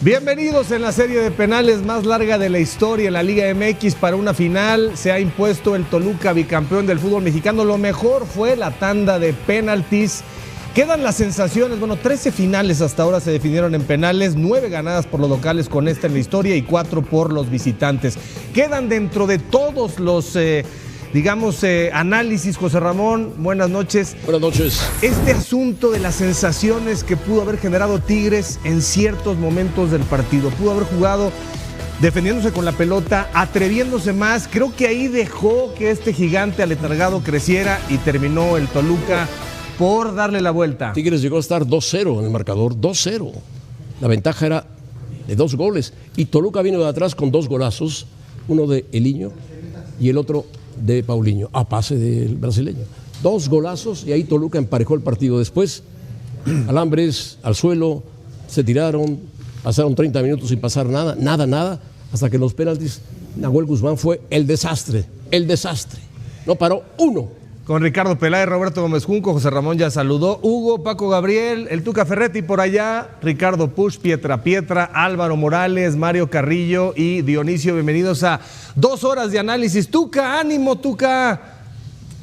Bienvenidos en la serie de penales más larga de la historia en la Liga MX. Para una final se ha impuesto el Toluca, bicampeón del fútbol mexicano. Lo mejor fue la tanda de penaltis. Quedan las sensaciones, 13 finales hasta ahora se definieron en penales, 9 ganadas por los locales con esta en la historia y 4 por los visitantes. Quedan dentro de todos los, análisis. José Ramón, buenas noches. Buenas noches. Este asunto de las sensaciones que pudo haber generado Tigres en ciertos momentos del partido. Pudo haber jugado defendiéndose con la pelota, atreviéndose más. Creo que ahí dejó que este gigante aletargado creciera y terminó el Toluca por darle la vuelta. Tigres llegó a estar 2-0 en el marcador, 2-0. La ventaja era de 2 goles. Y Toluca vino de atrás con 2 golazos, uno de Eliño y el otro de Paulinho, a pase del brasileño. 2 golazos y ahí Toluca emparejó el partido. Después, alambres al suelo, se tiraron, pasaron 30 minutos sin pasar nada, hasta que en los penaltis Nahuel Guzmán fue el desastre. No paró uno. Con Ricardo Peláez, Roberto Gómez Junco, José Ramón ya saludó, Hugo, Paco Gabriel, el Tuca Ferretti por allá, Ricardo Push, Pietra, Álvaro Morales, Mario Carrillo y Dionisio. Bienvenidos a 2 horas de análisis. Tuca, ánimo, Tuca.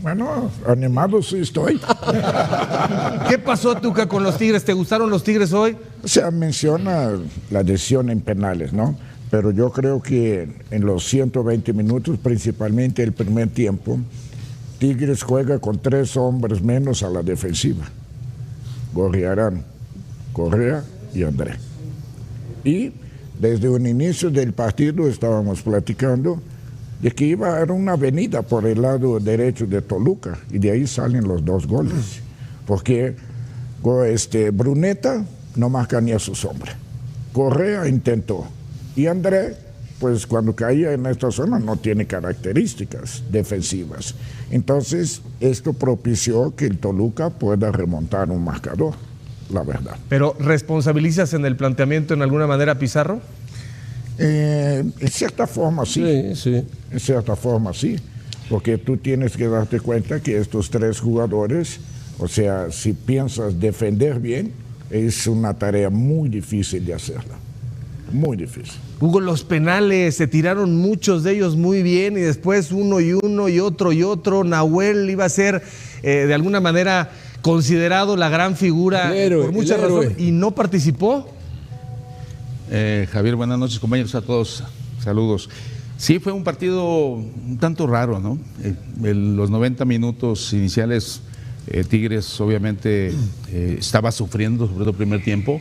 Bueno, animado sí estoy. ¿Qué pasó, Tuca, con los Tigres? ¿Te gustaron los Tigres hoy? Se menciona la decisión en penales, ¿no? Pero yo creo que en los 120 minutos, principalmente el primer tiempo, Tigres juega con 3 hombres menos a la defensiva. Gorriarán, Correa y André. Y desde un inicio del partido estábamos platicando de que iba a haber una avenida por el lado derecho de Toluca y de ahí salen los 2 goles. Porque Bruneta no marca ni a su sombra. Correa intentó. Y André, pues cuando caía en esta zona no tiene características defensivas. Entonces, esto propició que el Toluca pueda remontar un marcador, la verdad. ¿Pero responsabilizas en el planteamiento en alguna manera a Pizarro? En cierta forma sí. Sí. En cierta forma sí. Porque tú tienes que darte cuenta que estos 3 jugadores, o sea, si piensas defender bien, es una tarea muy difícil de hacerla. Muy difícil. Hugo, los penales, se tiraron muchos de ellos muy bien y después uno y otro. Nahuel iba a ser de alguna manera considerado la gran figura por muchas razones y no participó. Javier, buenas noches, compañeros, a todos, saludos. Sí, fue un partido un tanto raro, ¿no? Los 90 minutos iniciales, Tigres obviamente estaba sufriendo, sobre todo el primer tiempo,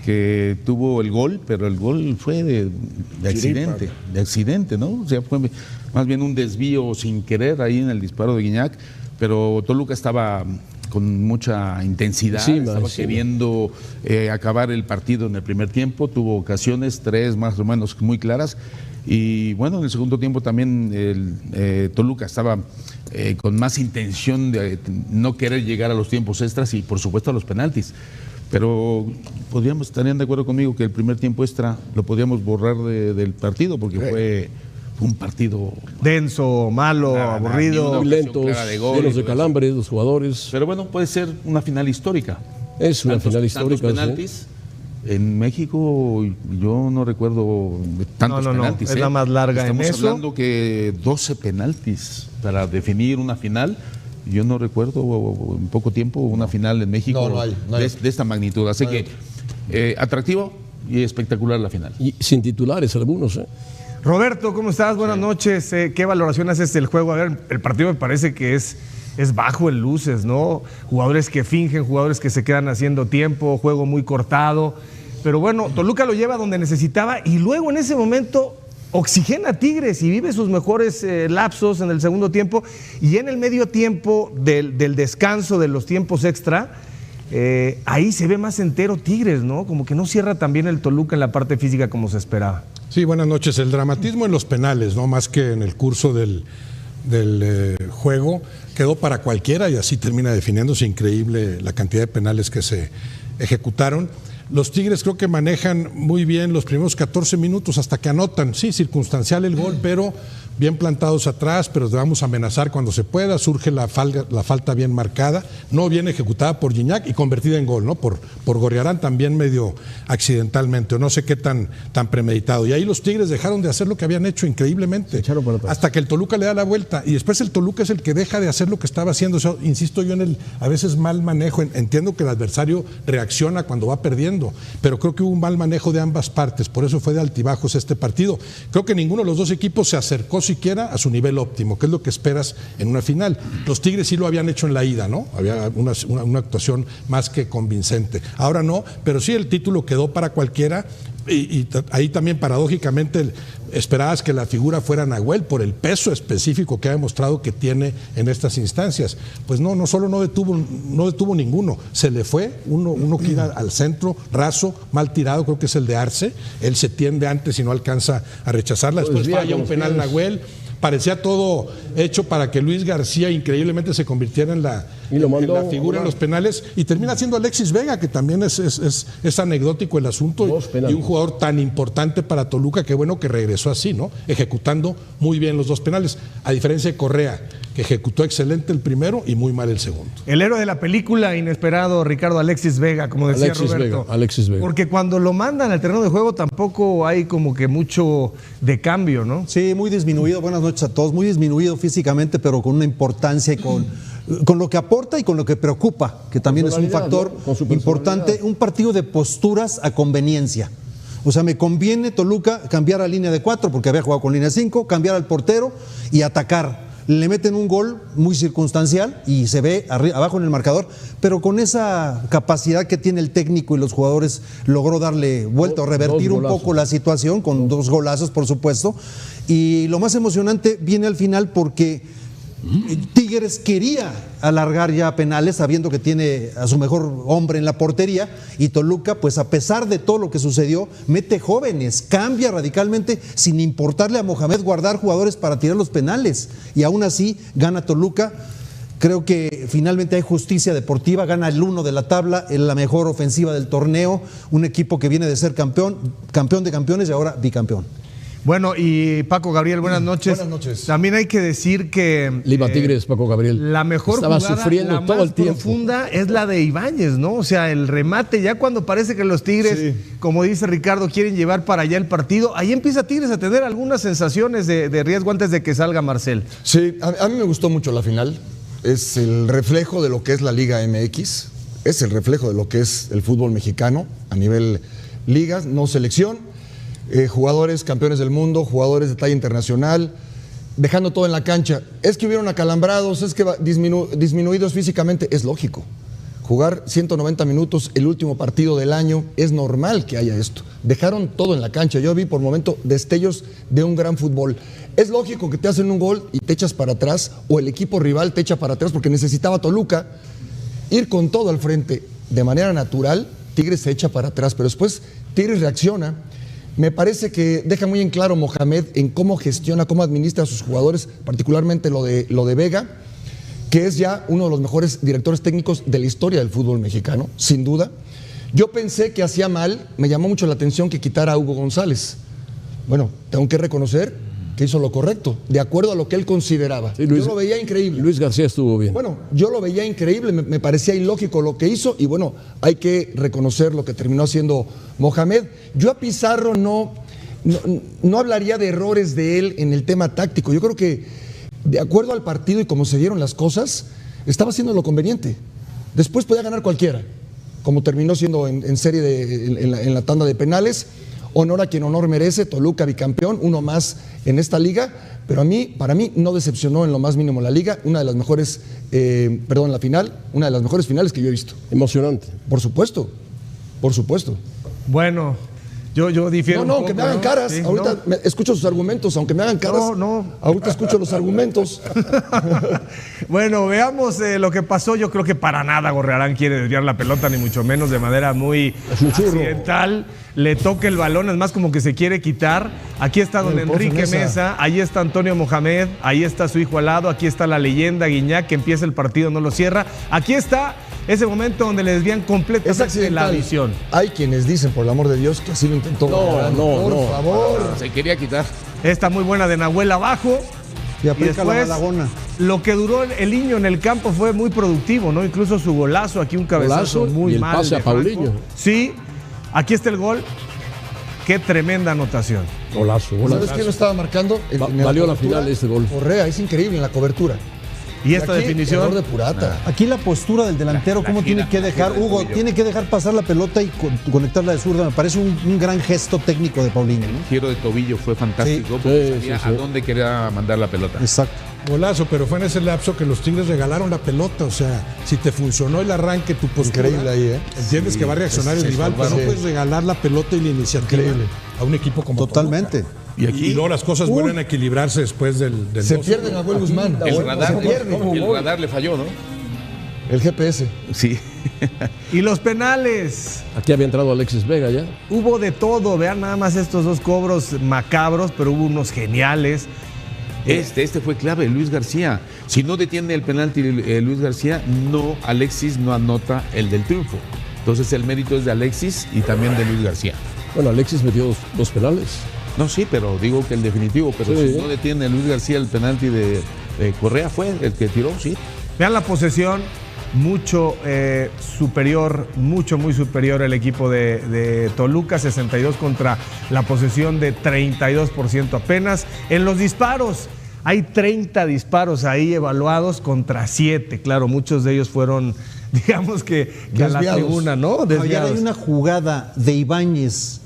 que tuvo el gol, pero el gol fue de accidente, ¿no? O sea, fue más bien un desvío sin querer ahí en el disparo de Guiñac, pero Toluca estaba con mucha intensidad, estaba queriendo acabar el partido en el primer tiempo, tuvo ocasiones, 3 más o menos muy claras, y bueno, en el segundo tiempo también Toluca estaba con más intención de no querer llegar a los tiempos extras y por supuesto a los penaltis. Pero estarían de acuerdo conmigo que el primer tiempo extra lo podíamos borrar del partido porque fue un partido denso, malo, aburrido, muy lentos, llenos de calambres los jugadores. Pero bueno, puede ser una final histórica. Es una final histórica. Penaltis. En México yo no recuerdo tantos penaltis. Es la más larga en eso. Estamos hablando que 12 penaltis para definir una final. Yo no recuerdo en poco tiempo una final en México no hay. De esta magnitud. Así que atractivo y espectacular la final. Y sin titulares algunos. Roberto, ¿cómo estás? Buenas noches. ¿Qué valoración haces del juego? A ver, el partido me parece que es bajo en luces, ¿no? Jugadores que fingen, jugadores que se quedan haciendo tiempo, juego muy cortado. Pero bueno, Toluca lo lleva donde necesitaba y luego en ese momento oxigena a Tigres y vive sus mejores lapsos en el segundo tiempo y en el medio tiempo del descanso de los tiempos extra, ahí se ve más entero Tigres, ¿no? Como que no cierra también el Toluca en la parte física como se esperaba. Sí, buenas noches. El dramatismo en los penales, ¿no? Más que en el curso del juego, quedó para cualquiera y así termina definiéndose. Increíble la cantidad de penales que se ejecutaron. Los Tigres creo que manejan muy bien los primeros 14 minutos hasta que anotan. Sí, circunstancial el gol, pero bien plantados atrás, pero vamos a amenazar cuando se pueda. Surge la falta bien marcada, no bien ejecutada por Gignac y convertida en gol, ¿no? Por Gorriarán, también medio accidentalmente, o no sé qué tan premeditado. Y ahí los Tigres dejaron de hacer lo que habían hecho increíblemente, hasta que el Toluca le da la vuelta, y después el Toluca es el que deja de hacer lo que estaba haciendo. O sea, insisto yo en el a veces mal manejo. Entiendo que el adversario reacciona cuando va perdiendo, pero creo que hubo un mal manejo de ambas partes, por eso fue de altibajos este partido. Creo que ninguno de los dos equipos se acercó siquiera a su nivel óptimo, que es lo que esperas en una final. Los Tigres sí lo habían hecho en la ida, ¿no? Había una actuación más que convincente. Ahora no, pero sí el título quedó para cualquiera. Y ahí también paradójicamente esperabas que la figura fuera Nahuel por el peso específico que ha demostrado que tiene en estas instancias. Pues no solo no detuvo ninguno, se le fue uno que iba al centro, raso, mal tirado, creo que es el de Arce. Él se tiende antes y no alcanza a rechazarla. Después falla un penal Nahuel. Parecía todo hecho para que Luis García increíblemente se convirtiera en la figura en los penales, y termina siendo Alexis Vega, que también es anecdótico el asunto, y un jugador tan importante para Toluca, que bueno que regresó así, ¿no? Ejecutando muy bien los dos penales, a diferencia de Correa, que ejecutó excelente el primero y muy mal el segundo. El héroe de la película, inesperado, Ricardo, Alexis Vega, como decía Roberto. Alexis Vega. Porque cuando lo mandan al terreno de juego tampoco hay como que mucho de cambio, ¿no? Sí, muy disminuido. Buenas noches a todos. Muy disminuido físicamente, pero con una importancia y con lo que aporta y con lo que preocupa, que también es un factor importante. Un partido de posturas a conveniencia. O sea, me conviene Toluca cambiar a línea de 4 porque había jugado con línea 5, cambiar al portero y atacar. Le meten un gol muy circunstancial y se ve abajo en el marcador, pero con esa capacidad que tiene el técnico y los jugadores logró darle vuelta o revertir un poco la situación con 2 golazos, por supuesto. Y lo más emocionante viene al final porque Tigres quería alargar ya penales sabiendo que tiene a su mejor hombre en la portería, y Toluca, pues a pesar de todo lo que sucedió, mete jóvenes, cambia radicalmente sin importarle a Mohamed guardar jugadores para tirar los penales, y aún así gana Toluca. Creo que finalmente hay justicia deportiva, gana el 1 de la tabla, la mejor ofensiva del torneo, un equipo que viene de ser campeón de campeones y ahora bicampeón. Bueno, y Paco Gabriel, buenas noches. Buenas noches. También hay que decir que Lima Tigres, Paco Gabriel. La mejor estaba jugada, sufriendo la todo más el tiempo. profunda es la de Ibáñez, ¿no? O sea, el remate, ya cuando parece que los Tigres, como dice Ricardo, quieren llevar para allá el partido, ahí empieza Tigres a tener algunas sensaciones de riesgo antes de que salga Marcel. Sí, a mí me gustó mucho la final. Es el reflejo de lo que es la Liga MX, es el reflejo de lo que es el fútbol mexicano a nivel ligas, no selección. Jugadores campeones del mundo, jugadores de talla internacional, dejando todo en la cancha. Es que hubieron acalambrados, es que disminuidos físicamente, es lógico. Jugar 190 minutos el último partido del año, es normal que haya esto. Dejaron todo en la cancha. Yo vi por momento destellos de un gran fútbol. Es lógico que te hacen un gol y te echas para atrás, o el equipo rival te echa para atrás, porque necesitaba Toluca ir con todo al frente. De manera natural, Tigres se echa para atrás, pero después Tigres reacciona. Me parece que deja muy en claro Mohamed en cómo gestiona, cómo administra a sus jugadores, particularmente lo de Vega, que es ya uno de los mejores directores técnicos de la historia del fútbol mexicano, sin duda. Yo pensé que hacía mal, me llamó mucho la atención que quitara a Hugo González. Bueno, tengo que reconocer que hizo lo correcto, de acuerdo a lo que él consideraba. Sí, yo lo veía increíble. Luis García estuvo bien. Bueno, yo lo veía increíble, me parecía ilógico lo que hizo, y bueno, hay que reconocer lo que terminó haciendo Mohamed. Yo a Pizarro no hablaría de errores de él en el tema táctico. Yo creo que, de acuerdo al partido y cómo se dieron las cosas, estaba haciendo lo conveniente. Después podía ganar cualquiera, como terminó siendo en serie en la tanda de penales. Honor a quien honor merece, Toluca bicampeón, uno más en esta liga, pero para mí no decepcionó en lo más mínimo la liga, una de las mejores, la final, una de las mejores finales que yo he visto. Emocionante. Por supuesto, por supuesto. Bueno, yo difiero. No, aunque me hagan caras, sí, ahorita escucho sus argumentos, aunque me hagan caras, ahorita escucho los argumentos. Bueno, veamos lo que pasó. Yo creo que para nada Gorriarán quiere desviar la pelota, ni mucho menos de manera muy accidental. Le toca el balón, es más como que se quiere quitar. Aquí está don Enrique Mesa, ahí está Antonio Mohamed, ahí está su hijo al lado, aquí está la leyenda Gignac, que empieza el partido, no lo cierra. Aquí está ese momento donde le desvían completamente la visión. Hay quienes dicen, por el amor de Dios, que así lo intentó. No, por favor. Se quería quitar. Esta muy buena de Nahuel abajo. Y aplica la Malagona. Lo que duró el Niño en el campo fue muy productivo, ¿no? Incluso su golazo, aquí un cabezazo muy y el mal. pase a Paulinho. Sí, aquí está el gol. Qué tremenda anotación. Golazo. ¿Sabes quién lo estaba marcando? Valió la final este gol. Correa, es increíble en la cobertura. Y esta aquí, definición. error de Purata. Aquí la postura del delantero, cómo tiene que dejar, Hugo, tiene que dejar pasar la pelota y conectarla de zurda. Me parece un gran gesto técnico de Paulinho, ¿no? El giro de tobillo fue fantástico porque sabía a dónde quería mandar la pelota. Exacto. Golazo, pero fue en ese lapso que los Tigres regalaron la pelota. O sea, si te funcionó el arranque, tu postura. Increíble ahí, ¿eh? Entiendes que va a reaccionar el rival, pero no puedes regalar la pelota y la iniciativa a un equipo como Totalmente. Toluca. Y luego las cosas vuelven a equilibrarse después del Se 2-0. pierde Nahuel Guzmán. El radar le falló, ¿no? El GPS. Sí. Y los penales. Aquí había entrado Alexis Vega ya. Hubo de todo. Vean nada más estos dos cobros macabros, pero hubo unos geniales. Este fue clave, Luis García. Si no detiene el penalti Luis García, Alexis no anota el del triunfo. Entonces el mérito es de Alexis y también de Luis García. Bueno, Alexis metió dos penales. No, sí, pero digo que el definitivo. Pero Sí. si no detiene Luis García el penalti de Correa, fue el que tiró, sí. Vean la posesión, mucho superior, muy superior el equipo de Toluca, 62 contra la posesión de 32% apenas. En los disparos, hay 30 disparos ahí evaluados contra 7. Claro, muchos de ellos fueron, digamos que a la tribuna, ¿no? Javier, Desviados. hay una jugada de Ibáñez,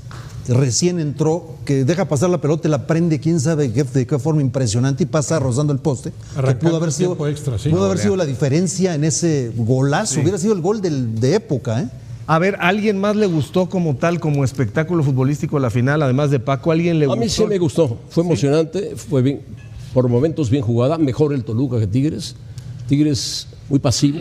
recién entró, que deja pasar la pelota y la prende, quién sabe de qué forma impresionante, y pasa rozando el poste. Que pudo haber sido, extra, sí. pudo haber sido la diferencia en ese golazo. Sí. Hubiera sido el gol de época, ¿eh? A ver, ¿a alguien más le gustó como tal, como espectáculo futbolístico la final, además de Paco? ¿A alguien le gustó? A mí sí me gustó. Fue emocionante, fue bien, por momentos bien jugada. Mejor el Toluca que Tigres. Tigres muy pasivo,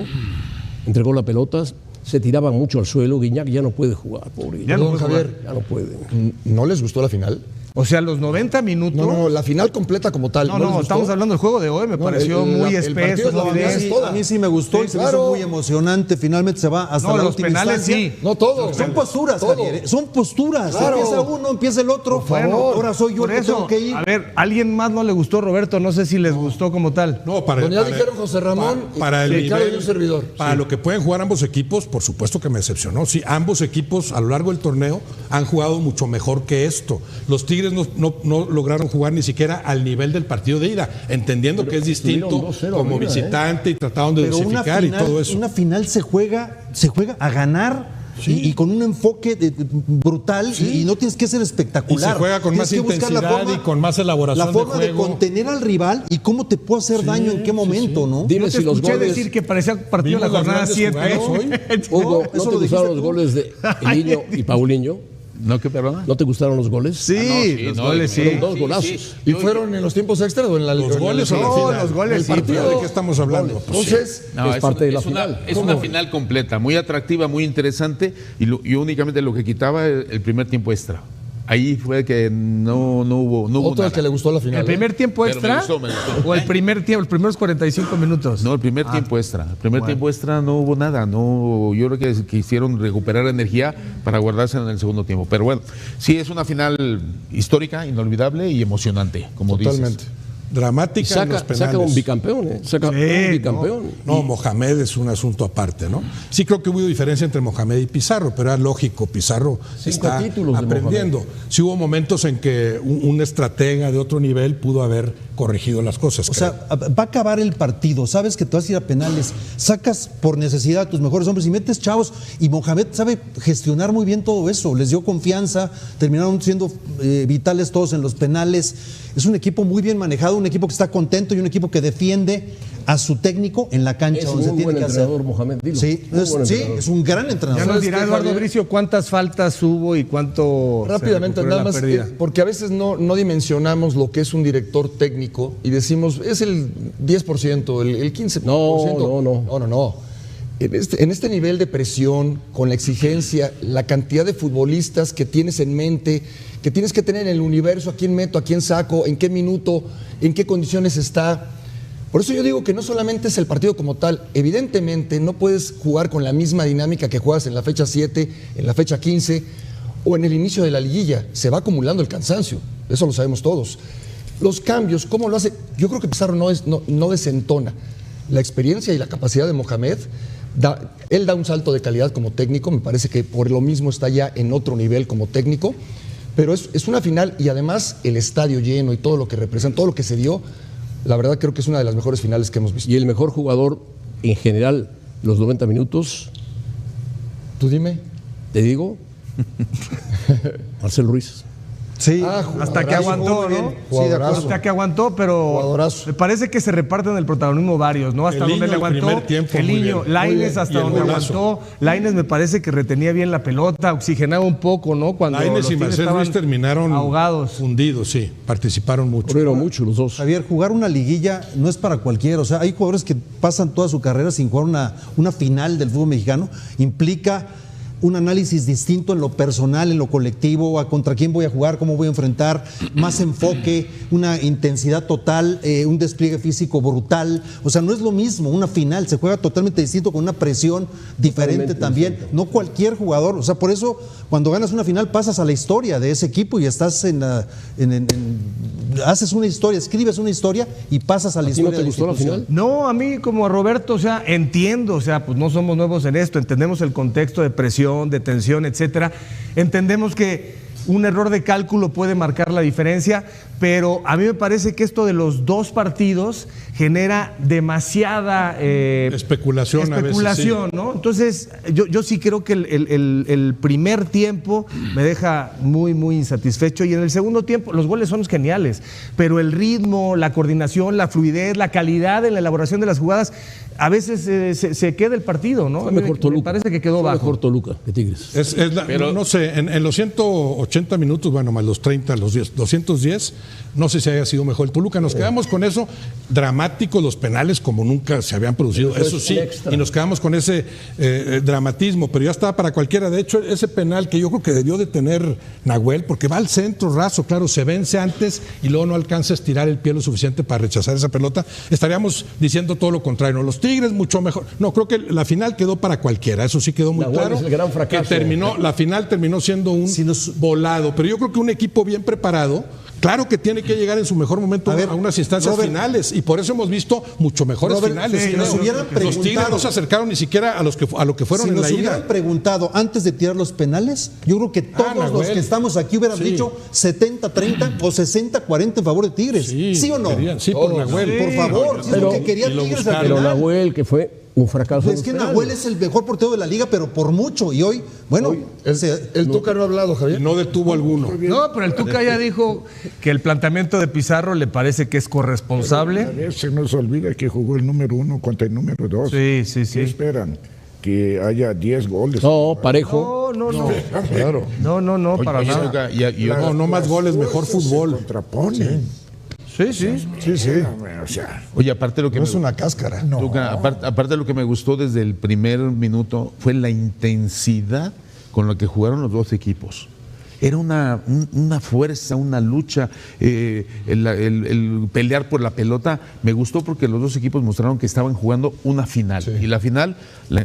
entregó la pelota. Se tiraban mucho al suelo. Guiñac ya no puede jugar, pobre Guiñac. Ya no puede Javier, ya no puede. ¿No les gustó la final? O sea, los 90 minutos. No, la final completa como tal. No, estamos hablando del juego de hoy. Me pareció muy espeso. A mí sí me gustó y se me hizo muy emocionante. Finalmente se va hasta la los última penales instancia. sí. No todos. Son posturas, Javier. Son posturas. Claro. Empieza uno, empieza el otro. Bueno, ahora soy yo por el que eso, tengo que ir. a ver, ¿alguien más no le gustó, Roberto? No sé si les gustó como tal. No, para Bueno, ya dijeron José Ramón para el Ricardo nivel, y un servidor. Para lo que pueden jugar ambos equipos, por supuesto que me decepcionó. Sí, ambos equipos a lo largo del torneo han jugado mucho mejor que esto. Los Tigres no lograron jugar ni siquiera al nivel del partido de ida, entendiendo que es distinto 2-0 como arriba, visitante y trataron de dosificar y todo eso. Una final se juega a ganar. Y con un enfoque brutal y no tienes que ser espectacular. Y se juega con Tienes más que buscar intensidad y con más elaboración la forma de de juego. contener al rival y cómo te puede hacer daño en qué momento, ¿no? Dime Yo te si los escuché goles. decir que parecía partido de la ¿Vimos las jornada grandes 7. jugadas hoy? Hugo, eso ¿no te lo dijiste gustaron los tú. goles de Niño y Paulinho? ¿No, qué, perdona? ¿No te gustaron los goles? Sí, los goles sí. Fueron dos golazos. ¿Y fueron en los tiempos extras o en la Los goles o la No, final. los goles El sí, partido, pero- ¿de qué estamos hablando? Pues sí. Entonces, No, Es parte de la una, final. es una final completa, muy atractiva, muy interesante y únicamente lo que quitaba el primer tiempo extra. Ahí fue que no hubo otro al nada. que le gustó la final. ¿El primer tiempo Pero me extra? gustó, me gustó. ¿O el primer tiempo, los primeros 45 minutos? No, el primer tiempo extra. El primer tiempo extra no hubo nada. No, yo creo que quisieron recuperar energía para guardarse en el segundo tiempo. Pero bueno, sí es una final histórica, inolvidable y emocionante, como Totalmente. dices. Dramática en los penales. Saca un bicampeón, ¿eh? Saca un bicampeón. No, Mohamed es un asunto aparte, ¿no? Sí creo que hubo diferencia entre Mohamed y Pizarro, pero era lógico, Pizarro 5 está títulos de aprendiendo. Sí hubo momentos en que un estratega de otro nivel pudo haber corregido las cosas. O sea, va a acabar el partido, sabes que te vas a ir a penales, sacas por necesidad a tus mejores hombres y metes chavos, y Mohamed sabe gestionar muy bien todo eso, les dio confianza, terminaron siendo vitales todos en los penales. Es un equipo muy bien manejado, un equipo que está contento y un equipo que defiende a su técnico en la cancha Es donde se un tiene buen que hacer. entrenador, Mohamed, dilo. Sí, Muy buen sí, entrenador. es un gran entrenador. Ya nos ¿Sabes dirá qué, Eduardo Javier? Bricio cuántas faltas hubo y cuánto Rápidamente, se recuperó nada la más, pérdida. porque a veces no dimensionamos lo que es un director técnico y decimos, es el 10%, el 15%. No. En este nivel de presión, con la exigencia, la cantidad de futbolistas que tienes en mente, que tienes que tener en el universo, a quién meto, a quién saco, en qué minuto, en qué condiciones está. Por eso yo digo que no solamente es el partido como tal, evidentemente no puedes jugar con la misma dinámica que juegas en la fecha 7, en la fecha 15 o en el inicio de la liguilla. Se va acumulando el cansancio, eso lo sabemos todos. Los cambios, ¿cómo lo hace? Yo creo que Pizarro no desentona. La experiencia y la capacidad de Mohamed, él da un salto de calidad como técnico, me parece que por lo mismo está ya en otro nivel como técnico, pero es una final y además el estadio lleno y todo lo que representa, todo lo que se dio, la verdad creo que es una de las mejores finales que hemos visto. Y el mejor jugador en general, los 90 minutos, tú dime. Te digo, Marcelo Ruiz. Sí, hasta que aguantó, ¿no? Sí, de acuerdo. Hasta que aguantó, pero me parece que se reparten el protagonismo varios, ¿no? Hasta donde le aguantó el niño, Lainez hasta donde aguantó. Lainez me parece que retenía bien la pelota, oxigenaba un poco, ¿no? Cuando Lainez y Marcelo Ruiz terminaron ahogados, fundidos, sí, participaron mucho. Corrieron mucho los dos. Javier, jugar una liguilla no es para cualquiera. O sea, hay jugadores que pasan toda su carrera sin jugar una final del fútbol mexicano. Implica un análisis distinto en lo personal, en lo colectivo, a contra quién voy a jugar, cómo voy a enfrentar, más enfoque, una intensidad total, un despliegue físico brutal. O sea, no es lo mismo una final, se juega totalmente distinto, con una presión diferente también. Distinto. No cualquier jugador, o sea, por eso cuando ganas una final pasas a la historia de ese equipo y estás haces una historia, escribes una historia y pasas a la historia. ¿No te gustó la final? No, a mí como a Roberto, o sea, entiendo, o sea, pues no somos nuevos en esto, entendemos el contexto de presión, de tensión, etcétera. Entendemos que un error de cálculo puede marcar la diferencia, pero a mí me parece que esto de los dos partidos genera demasiada especulación a veces, sí. ¿no? Entonces, yo sí creo que el primer tiempo me deja muy, muy insatisfecho, y en el segundo tiempo los goles son geniales, pero el ritmo, la coordinación, la fluidez, la calidad en la elaboración de las jugadas, a veces se queda el partido, ¿no? Fue mejor Toluca. Me parece que quedó bajo. Mejor Toluca que Tigres. Pero, no sé, en los 180 minutos, bueno, más los 30, los 210, no sé si haya sido mejor el Toluca. Nos quedamos con eso, dramáticos los penales como nunca se habían producido, eso sí, y nos quedamos con ese dramatismo, pero ya estaba para cualquiera. De hecho, ese penal que yo creo que debió de tener Nahuel, porque va al centro raso, claro, se vence antes y luego no alcanza a estirar el pie lo suficiente para rechazar esa pelota, estaríamos diciendo todo lo contrario. Los Tigres mucho mejor. No, creo que la final quedó para cualquiera, eso sí quedó muy claro. Es el gran fracaso. La final terminó siendo un volado, pero yo creo que un equipo bien preparado, claro que tiene que llegar en su mejor momento a unas instancias finales, y por eso hemos visto mucho mejores finales. Si nos hubieran los Tigres no se acercaron ni siquiera a lo que fueron en la ida. Si nos hubieran preguntado antes de tirar los penales, yo creo que todos los que estamos aquí hubieran dicho 70-30 o 60-40 en favor de Tigres. ¿Sí o no? Sí, por Nahuel. Por favor, si es lo que quería Tigres al final. Pero Nahuel, que fue un fracaso. Es que Nahuel es el mejor portero de la liga, pero por mucho. Y hoy, bueno, el Tuca no ha hablado, Javier. No detuvo alguno. No, pero el Tuca ya dijo que el planteamiento de Pizarro le parece que es corresponsable. A ver, se nos olvida que jugó el número 1 contra el número 2. Sí. ¿Qué esperan? Que haya 10 goles. No, parejo. No. Claro. No, para nada. No más goles, mejor fútbol. Contraponen. Sí. O sea, oye, aparte de lo que no es una cáscara. No. Tuca, aparte de lo que me gustó desde el primer minuto fue la intensidad con la que jugaron los dos equipos. Era una fuerza, una lucha, el pelear por la pelota. Me gustó porque los dos equipos mostraron que estaban jugando una final. Sí. Y la final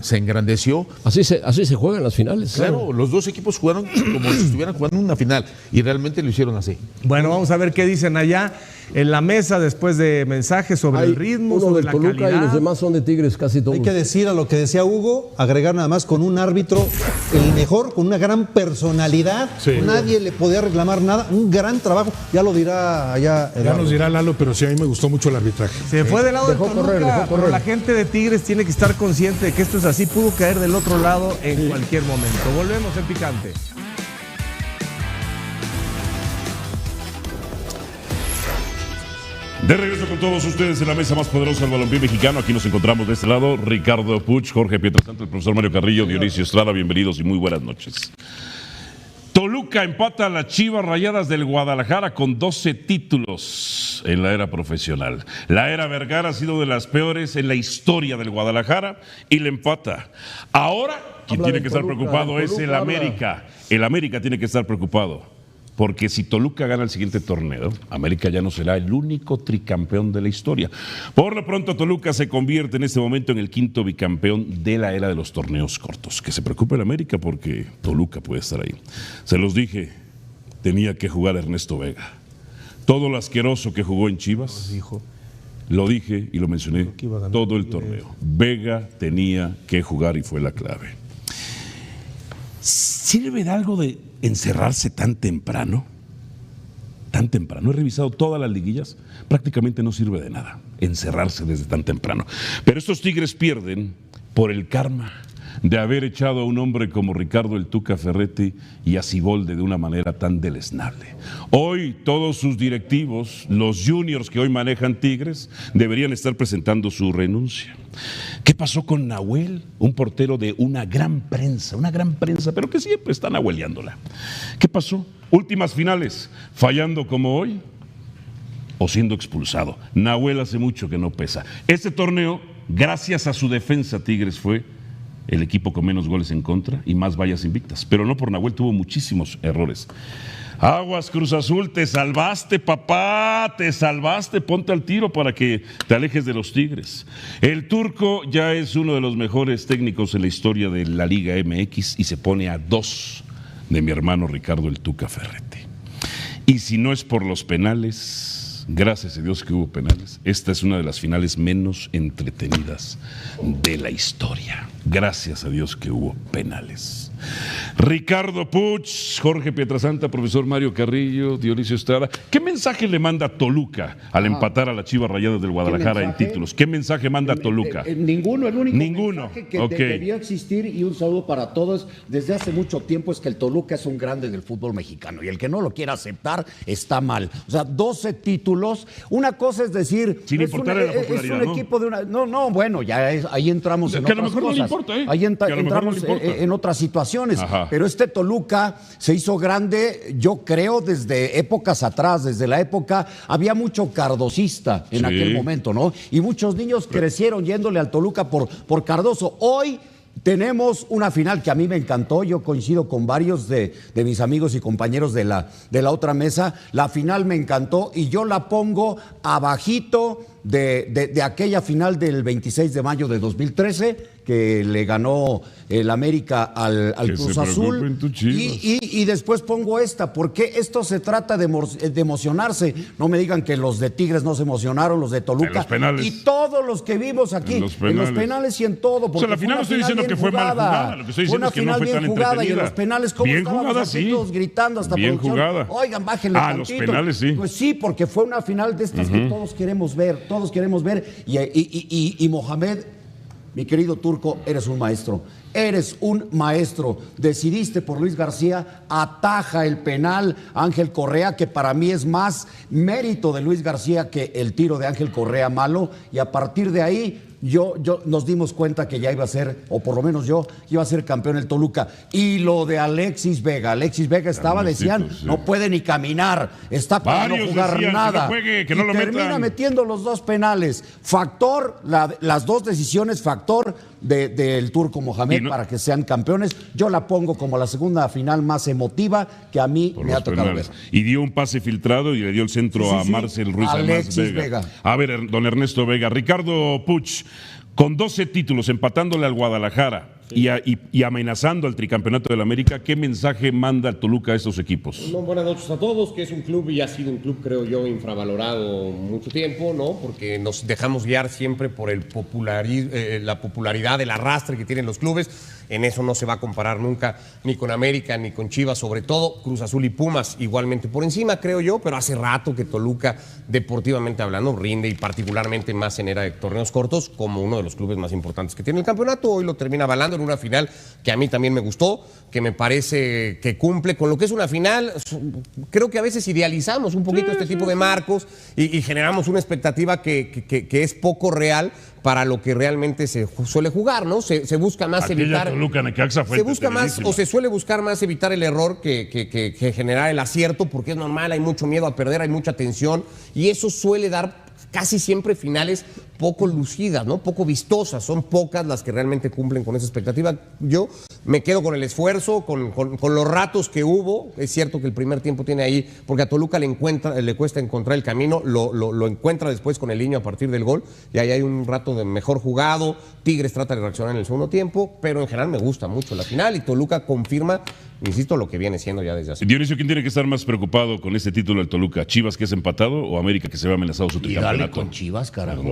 se engrandeció. Así se juegan las finales. Claro, los dos equipos jugaron como si estuvieran jugando una final. Y realmente lo hicieron así. Bueno, vamos a ver qué dicen allá en la mesa después de mensajes sobre el ritmo, sobre la Toluca calidad. Y los demás son de Tigres casi todos. Hay que decir a lo que decía Hugo, agregar nada más con un árbitro, el mejor, con una gran personalidad. Sí. Nadie le podía reclamar nada, un gran trabajo, ya lo dirá allá. Ya nos dirá Lalo, pero sí, a mí me gustó mucho el arbitraje. Se fue del lado de Toluca, pero la gente de Tigres tiene que estar consciente de que esto es así, pudo caer del otro lado en cualquier momento. Volvemos en Picante. De regreso con todos ustedes en la mesa más poderosa del balompié mexicano. Aquí nos encontramos de este lado Ricardo Puch, Jorge Pietrasanta, el profesor Mario Carrillo, Dionisio Estrada. Bienvenidos y muy buenas noches. Toluca empata a las Chivas Rayadas del Guadalajara con 12 títulos en la era profesional. La era Vergara ha sido de las peores en la historia del Guadalajara y le empata. Ahora, quien tiene que estar preocupado es el América. El América tiene que estar preocupado. Porque si Toluca gana el siguiente torneo, América ya no será el único tricampeón de la historia. Por lo pronto, Toluca se convierte en este momento en el quinto bicampeón de la era de los torneos cortos. Que se preocupe el América porque Toluca puede estar ahí. Se los dije, tenía que jugar Ernesto Vega. todo lo asqueroso que jugó en Chivas, lo dije y lo mencioné todo el torneo. Vega tenía que jugar y fue la clave. ¿Sirve de algo de encerrarse tan temprano? Tan temprano. He revisado todas las liguillas, prácticamente no sirve de nada encerrarse desde tan temprano. Pero estos Tigres pierden por el karma de haber echado a un hombre como Ricardo el Tuca Ferretti y a Siboldi de una manera tan deleznable. Hoy todos sus directivos, los juniors que hoy manejan Tigres, deberían estar presentando su renuncia. ¿Qué pasó con Nahuel? Un portero de una gran prensa, pero que siempre están nahueleándola. ¿Qué pasó? Últimas finales, fallando como hoy o siendo expulsado. Nahuel hace mucho que no pesa. Este torneo, gracias a su defensa, Tigres fue el equipo con menos goles en contra y más vallas invictas, pero no por Nahuel, tuvo muchísimos errores. Aguas, Cruz Azul, te salvaste, papá, te salvaste, ponte al tiro para que te alejes de los Tigres. El turco ya es uno de los mejores técnicos en la historia de la Liga MX y se pone a 2 de mi hermano Ricardo el Tuca Ferretti. Y si no es por los penales, gracias a Dios que hubo penales, esta es una de las finales menos entretenidas de la historia. Gracias a Dios que hubo penales. Ricardo Puch, Jorge Pietrasanta, profesor Mario Carrillo, Dionisio Estrada. ¿Qué mensaje le manda Toluca al empatar a las Chivas Rayadas del Guadalajara en títulos? ¿Qué mensaje manda Toluca? Ninguno, el único mensaje que debió existir, y un saludo para todos, desde hace mucho tiempo, es que el Toluca es un grande del fútbol mexicano y el que no lo quiera aceptar está mal. O sea, 12 títulos, una cosa es decir, sin importar la popularidad, es un equipo de una... No, bueno, ya ahí entramos en otras cosas. No importa, ahí entramos en otras situaciones. Ajá. Pero este Toluca se hizo grande, yo creo, desde épocas atrás, desde la época, había mucho cardosista en aquel momento, ¿no? Y muchos niños crecieron yéndole al Toluca por Cardoso. Hoy tenemos una final que a mí me encantó, yo coincido con varios de mis amigos y compañeros de la otra mesa. La final me encantó y yo la pongo abajito de aquella final del 26 de mayo de 2013 que le ganó el América al Cruz Azul, y después pongo esta, porque esto se trata de emocionarse. No me digan que los de Tigres no se emocionaron, los de Toluca y todos los que vimos aquí, en los penales y en todo. Porque la final no estoy diciendo que fue mal jugada, lo que estoy diciendo es que no fue tan entretenida. Y en los penales, ¿cómo estábamos aquí todos gritando hasta bien producción? Jugada. Oigan, bájenle tantito. Los penales sí. Pues sí, porque fue una final de estas que todos queremos ver, y Mohamed, mi querido Turco, eres un maestro. Eres un maestro. Decidiste por Luis García, ataja el penal Ángel Correa, que para mí es más mérito de Luis García que el tiro de Ángel Correa malo, y a partir de ahí nos dimos cuenta que ya iba a ser, o por lo menos yo, iba a ser campeón el Toluca. Y lo de Alexis Vega estaba, decían, no puede ni caminar, está para no jugar nada. Que no lo termina metiendo los 2 penales. Factor, las 2 decisiones, factor del Turco Mohamed para que sean campeones. Yo la pongo como la segunda final más emotiva que a mí me ha tocado ver. Y dio un pase filtrado y le dio el centro a Marcel Ruiz Alexis Vega. A ver, don Ernesto Vega. Ricardo Puch, con 12 títulos, empatándole al Guadalajara y amenazando al tricampeonato del América, ¿qué mensaje manda el Toluca a estos equipos? Buenas noches a todos, que es un club y ha sido un club, creo yo, infravalorado mucho tiempo, ¿no? Porque nos dejamos guiar siempre por la popularidad, el arrastre que tienen los clubes. En eso no se va a comparar nunca ni con América ni con Chivas, sobre todo Cruz Azul y Pumas igualmente por encima, creo yo, pero hace rato que Toluca, deportivamente hablando, rinde, y particularmente más en era de torneos cortos, como uno de los clubes más importantes que tiene el campeonato. Hoy lo termina avalando en una final que a mí también me gustó, que me parece que cumple con lo que es una final. Creo que a veces idealizamos un poquito este tipo de marcos y generamos una expectativa que es poco real para lo que realmente se suele jugar, ¿no? Se busca más evitar... se suele buscar más evitar el error que generar el acierto, porque es normal, hay mucho miedo a perder, hay mucha tensión, y eso suele dar casi siempre finales poco lucidas, ¿no? Poco vistosas, son pocas las que realmente cumplen con esa expectativa. Yo me quedo con el esfuerzo, con los ratos que hubo. Es cierto que el primer tiempo tiene ahí, porque a Toluca le cuesta encontrar el camino, lo encuentra después con el Niño a partir del gol, y ahí hay un rato de mejor jugado. Tigres trata de reaccionar en el segundo tiempo, pero en general me gusta mucho la final, y Toluca confirma, insisto, lo que viene siendo ya desde hace. Dionisio, ¿quién tiene que estar más preocupado con este título del Toluca? ¿Chivas, que es empatado, o América, que se ve amenazado su tricampeonato? Y dale con Chivas, carajo.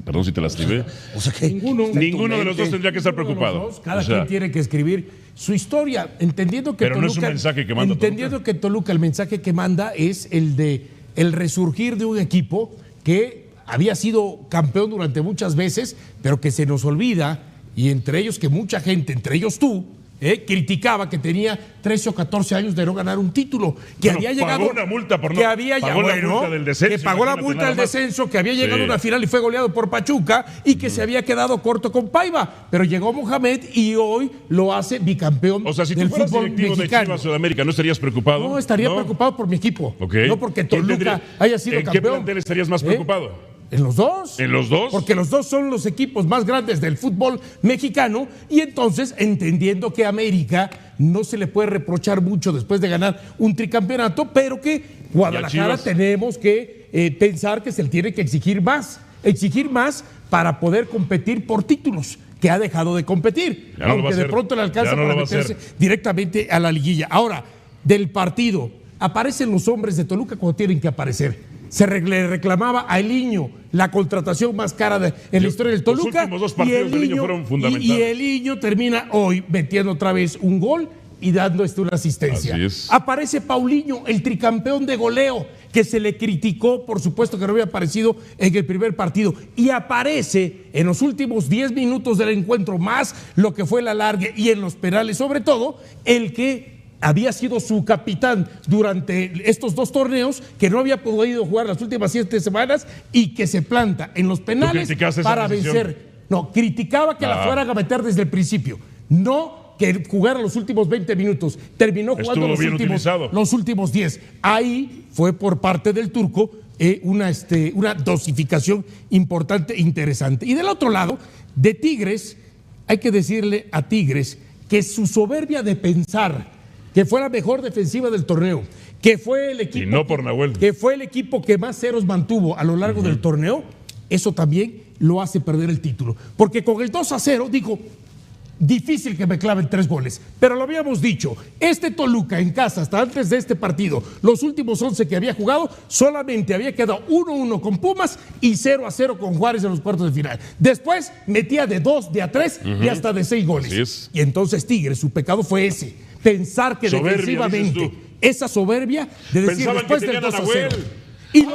Perdón si te lastimé. O sea que ninguno de los dos tendría que estar preocupado. Cada quien tiene que escribir su historia, entendiendo que pero Toluca, no es un mensaje que manda entendiendo que Toluca, el mensaje que manda es el de el resurgir de un equipo que había sido campeón durante muchas veces, pero que se nos olvida, y entre ellos que mucha gente, entre ellos tú, criticaba que tenía 13 o 14 años de no ganar un título, que había llegado, pagó una multa por no, que había pagó la multa del descenso, que pagó la multa del descenso, que había llegado a una final y fue goleado por Pachuca, y que se había quedado corto con Paiva, pero llegó Mohamed y hoy lo hace bicampeón del fútbol mexicano. O sea, si tú fueras directivo de Chivas Sudamérica, ¿no estarías preocupado? No, estaría preocupado por mi equipo, no porque Toluca haya sido campeón. ¿En qué plantel estarías más preocupado? ¿En los dos? ¿En los dos? Porque los dos son los equipos más grandes del fútbol mexicano, y entonces, entendiendo que a América no se le puede reprochar mucho después de ganar un tricampeonato, pero que Guadalajara tenemos que pensar que se le tiene que exigir más para poder competir por títulos, que ha dejado de competir, aunque de pronto le alcanza para meterse directamente a la liguilla. Ahora, del partido, aparecen los hombres de Toluca cuando tienen que aparecer. Le reclamaba a Eliño la contratación más cara en la historia del Toluca. Los últimos dos partidos del Eliño fueron fundamentales. Y Eliño termina hoy metiendo otra vez un gol y dando una asistencia. Así es. Aparece Paulinho, el tricampeón de goleo, que se le criticó, por supuesto, que no había aparecido en el primer partido. Y aparece en los últimos 10 minutos del encuentro, más lo que fue el alargue y en los penales, sobre todo, el que había sido su capitán durante estos dos torneos, que no había podido jugar las últimas 7 semanas, y que se planta en los penales para vencer. No, criticaba que la fueran a meter desde el principio, no que jugara los últimos 20 minutos. Terminó jugando los últimos 10. Ahí fue por parte del turco una dosificación importante e interesante. Y del otro lado, de Tigres, hay que decirle a Tigres que su soberbia de pensar que fue la mejor defensiva del torneo, que fue el equipo, y no por Nahuel, que fue el equipo que más ceros mantuvo a lo largo del torneo, eso también lo hace perder el título. Porque con el 2-0 dijo, difícil que me claven 3 goles, pero lo habíamos dicho, este Toluca en casa, hasta antes de este partido, los últimos 11 que había jugado, solamente había quedado 1-1 con Pumas y 0-0 con Juárez en los cuartos de final. Después metía de 2, de a 3 y hasta de 6 goles. Y entonces Tigres, su pecado fue ese. Pensar que defensivamente, esa soberbia de decir pensaban después que del 2-0. Y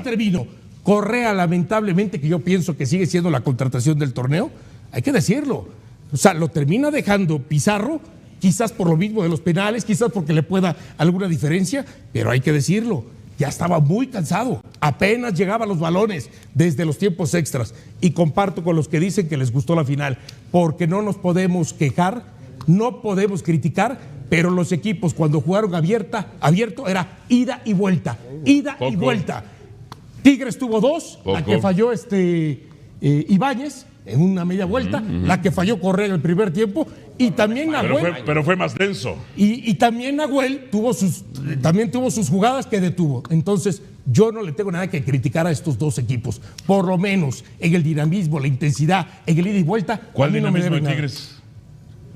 termino. Correa, lamentablemente, que yo pienso que sigue siendo la contratación del torneo, hay que decirlo. O sea, lo termina dejando Pizarro, quizás por lo mismo de los penales, quizás porque le pueda alguna diferencia, pero hay que decirlo. Ya estaba muy cansado, apenas llegaban los balones desde los tiempos extras, y comparto con los que dicen que les gustó la final, porque no nos podemos quejar, no podemos criticar, pero los equipos cuando jugaron abierto era ida y vuelta, y vuelta. Tigres tuvo 2, la que falló Ibáñez en una media vuelta, la que falló Correa en el primer tiempo, y también Nahuel. Pero fue más denso. Y también Nahuel tuvo sus jugadas que detuvo. Entonces, yo no le tengo nada que criticar a estos dos equipos. Por lo menos en el dinamismo, la intensidad, en el ida y vuelta. ¿Cuál dinamismo de Tigres?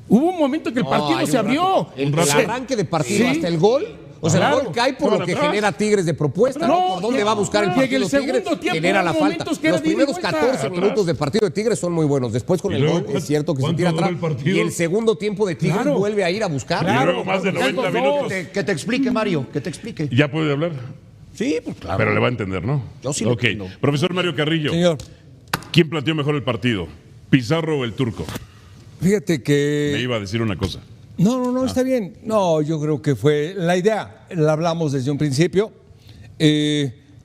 Hubo un momento en que el partido se abrió. El arranque de partido hasta el gol. O sea, el gol cae por lo que genera Tigres de propuesta, ¿no? ¿Por dónde va a buscar el partido Tigres? Genera la falta. Los primeros 14 minutos de partido de Tigres son muy buenos. Después con el gol es cierto que se tira atrás. Y el segundo tiempo de Tigres vuelve a ir a buscar. Y luego más de 90 minutos. Que te explique, Mario, que te explique. ¿Ya puede hablar? Sí, pues claro. Pero le va a entender, ¿no? Yo sí lo entiendo. Profesor Mario Carrillo. Señor. ¿Quién planteó mejor el partido? ¿Pizarro o el turco? Fíjate que... Me iba a decir una cosa. No, está bien. No, yo creo que fue la idea. La hablamos desde un principio.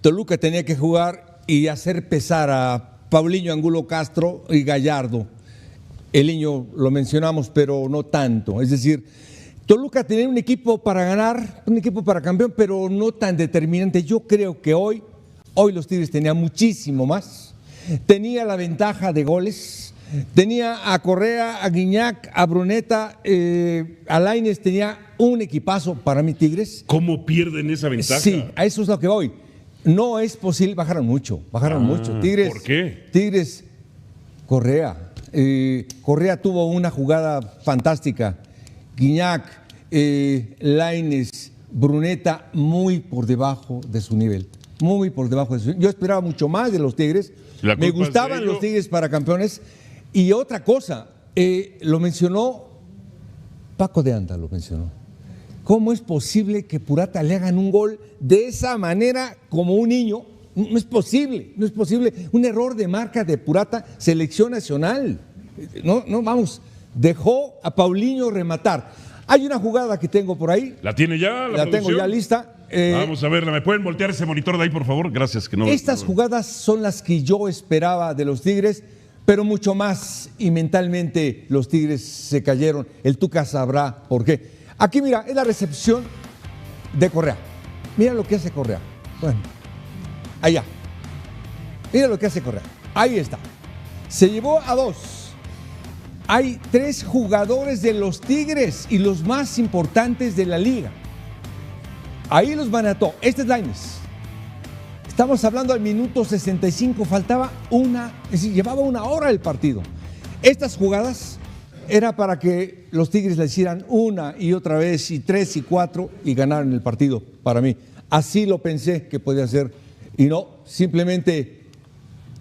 Toluca tenía que jugar y hacer pesar a Paulinho, Angulo Castro y Gallardo. El niño lo mencionamos, pero no tanto. Es decir, Toluca tenía un equipo para ganar, un equipo para campeón, pero no tan determinante. Yo creo que hoy los Tigres tenían muchísimo más. Tenía la ventaja de goles. Tenía a Correa, a Guiñac, a Bruneta, a Lainez. Tenía un equipazo para mí, Tigres. ¿Cómo pierden esa ventaja? Sí, a eso es lo que voy. No es posible, bajaron mucho. Tigres, ¿por qué? Tigres, Correa. Correa tuvo una jugada fantástica. Guiñac, Lainez, Bruneta, muy por debajo de su nivel. Muy por debajo de su nivel. Yo esperaba mucho más de los Tigres. Me gustaban los Tigres para campeones. Y otra cosa, lo mencionó Paco de Anda, lo mencionó. ¿Cómo es posible que Purata le hagan un gol de esa manera como un niño? No es posible, no es posible. Un error de marca de Purata, selección nacional. No, vamos, dejó a Paulinho rematar. Hay una jugada que tengo por ahí. ¿La tiene ya? La tengo ya lista. Vamos a verla. ¿Me pueden voltear ese monitor de ahí, por favor? Gracias. Estas jugadas son las que yo esperaba de los Tigres, pero mucho más. Y mentalmente los Tigres se cayeron. El Tuca sabrá por qué. Aquí, mira, es la recepción de Correa. Mira lo que hace Correa. Bueno, allá. Mira lo que hace Correa. Ahí está. Se llevó a 2. Hay 3 jugadores de los Tigres y los más importantes de la liga. Ahí los manató. Este es Lainez. Estamos hablando al minuto 65. Faltaba es decir, llevaba 1 hora el partido. Estas jugadas era para que los Tigres le hicieran una y otra vez, y 3 y 4, y ganaran el partido, para mí. Así lo pensé que podía ser. Y no, simplemente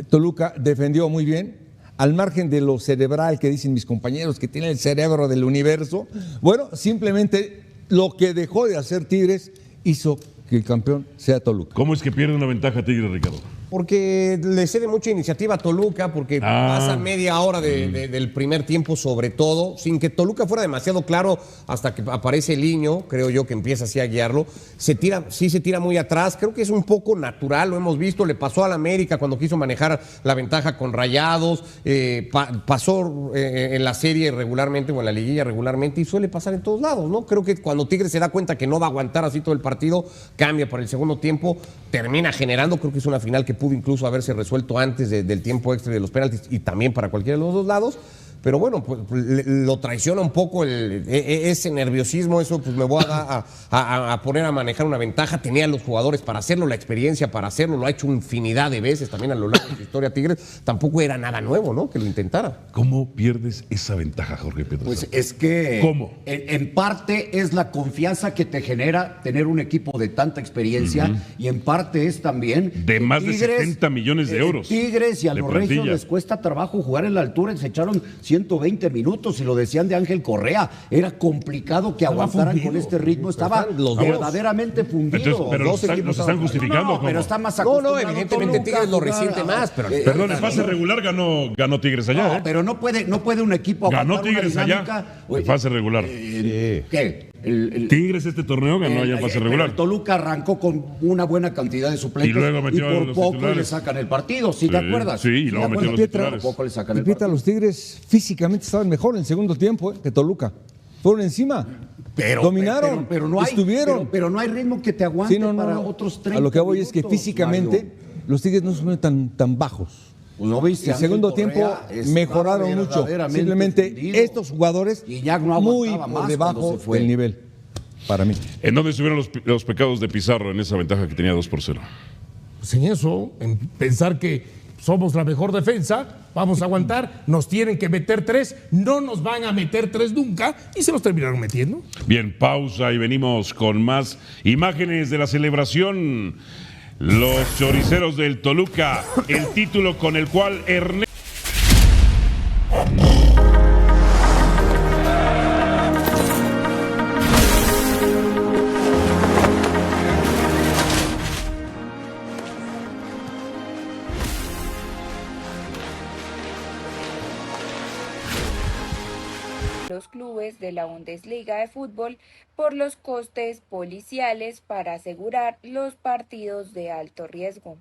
Toluca defendió muy bien, al margen de lo cerebral que dicen mis compañeros, que tiene el cerebro del universo. Bueno, simplemente lo que dejó de hacer Tigres hizo que el campeón sea Toluca. ¿Cómo es que pierde una ventaja Tigres, Ricardo? Porque le cede mucha iniciativa a Toluca, porque pasa media hora del primer tiempo sobre todo, sin que Toluca fuera demasiado claro hasta que aparece Liño, creo yo, que empieza así a guiarlo. Se tira muy atrás, creo que es un poco natural, lo hemos visto, le pasó al América cuando quiso manejar la ventaja con Rayados, pasó en la serie regularmente o en la liguilla regularmente y suele pasar en todos lados, ¿no? Creo que cuando Tigres se da cuenta que no va a aguantar así todo el partido, cambia para el segundo tiempo, termina generando, creo que es una final que pudo incluso haberse resuelto antes del tiempo extra de los penaltis y también para cualquiera de los dos lados. Pero bueno, pues lo traiciona un poco ese nerviosismo, eso pues me voy a poner a manejar una ventaja. Tenía los jugadores para hacerlo, la experiencia para hacerlo, lo ha hecho infinidad de veces también a lo largo de su historia Tigres. Tampoco era nada nuevo, ¿no? Que lo intentara. ¿Cómo pierdes esa ventaja, Jorge Pedro? Pues es que ¿cómo? En parte es la confianza que te genera tener un equipo de tanta experiencia y en parte es también de más de 70 millones de euros. Tigres y a los regios les cuesta trabajo jugar en la altura, se echaron 120 minutos y lo decían de Ángel Correa, era complicado que aguantaran con este ritmo, estaba verdaderamente fundido. Pero los están justificando. No, pero está más acostumbrado. No, evidentemente Tigres lo resiente más. Pero perdón, en fase regular ganó Tigres allá. No, pero no puede un equipo ganó Tigres allá en fase regular. ¿Qué? Tigres este torneo ganó allá en fase regular. Toluca arrancó con una buena cantidad de suplentes y luego metió por los poco titulares. Le sacan el partido, ¿sí te acuerdas? Sí, y luego metió los titulares. Por poco le sacan el partido. Los Tigres físicamente estaban mejor en el segundo tiempo que Toluca. Fueron encima. Dominaron, pero no hay, estuvieron. Pero no hay ritmo que te aguante para otros 30 A lo que voy minutos, es que físicamente Mario. los Tigres no son tan bajos. ¿No viste? El segundo tiempo mejoraron mucho. Simplemente estos jugadores muy por debajo del nivel. Para mí. ¿En dónde estuvieron los pecados de Pizarro en esa ventaja que tenía 2-0? Pues en eso, en pensar que somos la mejor defensa, vamos a aguantar, nos tienen que meter 3, no nos van a meter 3 nunca y se los terminaron metiendo. Bien, pausa y venimos con más imágenes de la celebración. Los choriceros del Toluca, el título con el cual Ernesto... Los clubes de la Bundesliga de fútbol por los costes policiales para asegurar los partidos de alto riesgo.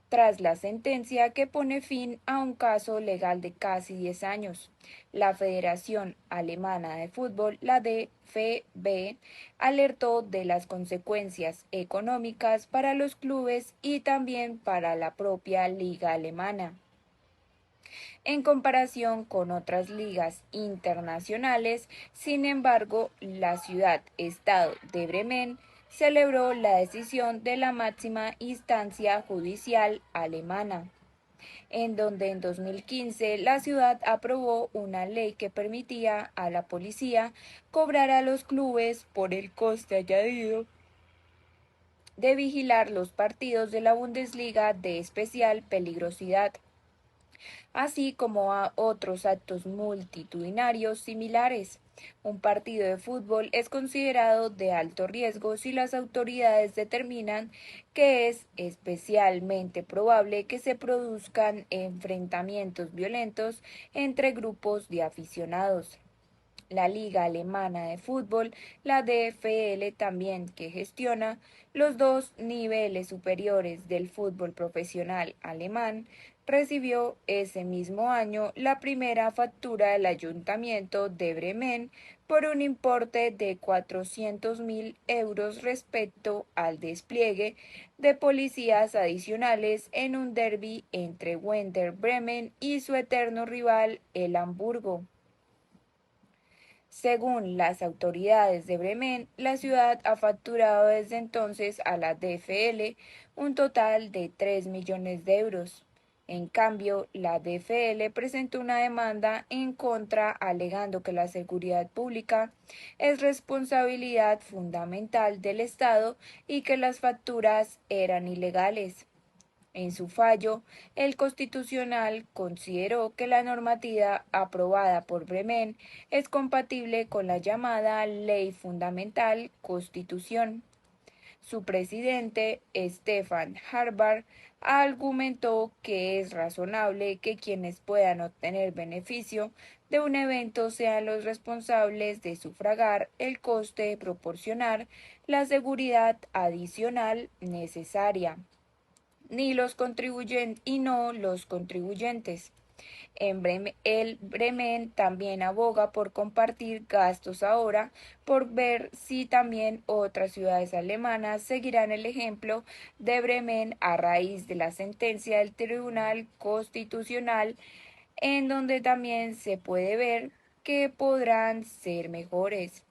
tras la sentencia que pone fin a un caso legal de casi 10 años. La Federación Alemana de Fútbol, la DFB, alertó de las consecuencias económicas para los clubes y también para la propia liga alemana. En comparación con otras ligas internacionales, sin embargo, la ciudad-estado de Bremen celebró la decisión de la máxima instancia judicial alemana, en donde en 2015 la ciudad aprobó una ley que permitía a la policía cobrar a los clubes por el coste añadido de vigilar los partidos de la Bundesliga de especial peligrosidad, así como a otros actos multitudinarios similares. Un partido de fútbol es considerado de alto riesgo si las autoridades determinan que es especialmente probable que se produzcan enfrentamientos violentos entre grupos de aficionados. La Liga Alemana de Fútbol, la DFL, también que gestiona los dos niveles superiores del fútbol profesional alemán, recibió ese mismo año la primera factura del Ayuntamiento de Bremen por un importe de 400.000 euros respecto al despliegue de policías adicionales en un derbi entre Werder Bremen y su eterno rival, el Hamburgo. Según las autoridades de Bremen, la ciudad ha facturado desde entonces a la DFL un total de 3 millones de euros. En cambio, la DFL presentó una demanda en contra alegando que la seguridad pública es responsabilidad fundamental del Estado y que las facturas eran ilegales. En su fallo, el Constitucional consideró que la normativa aprobada por Bremen es compatible con la llamada Ley Fundamental Constitución. Su presidente, Stefan Harvard, argumentó que es razonable que quienes puedan obtener beneficio de un evento sean los responsables de sufragar el coste de proporcionar la seguridad adicional necesaria, ni los contribuyentes y no los contribuyentes. El Bremen también aboga por compartir gastos ahora, por ver si también otras ciudades alemanas seguirán el ejemplo de Bremen a raíz de la sentencia del Tribunal Constitucional, en donde también se puede ver que podrán ser mejores.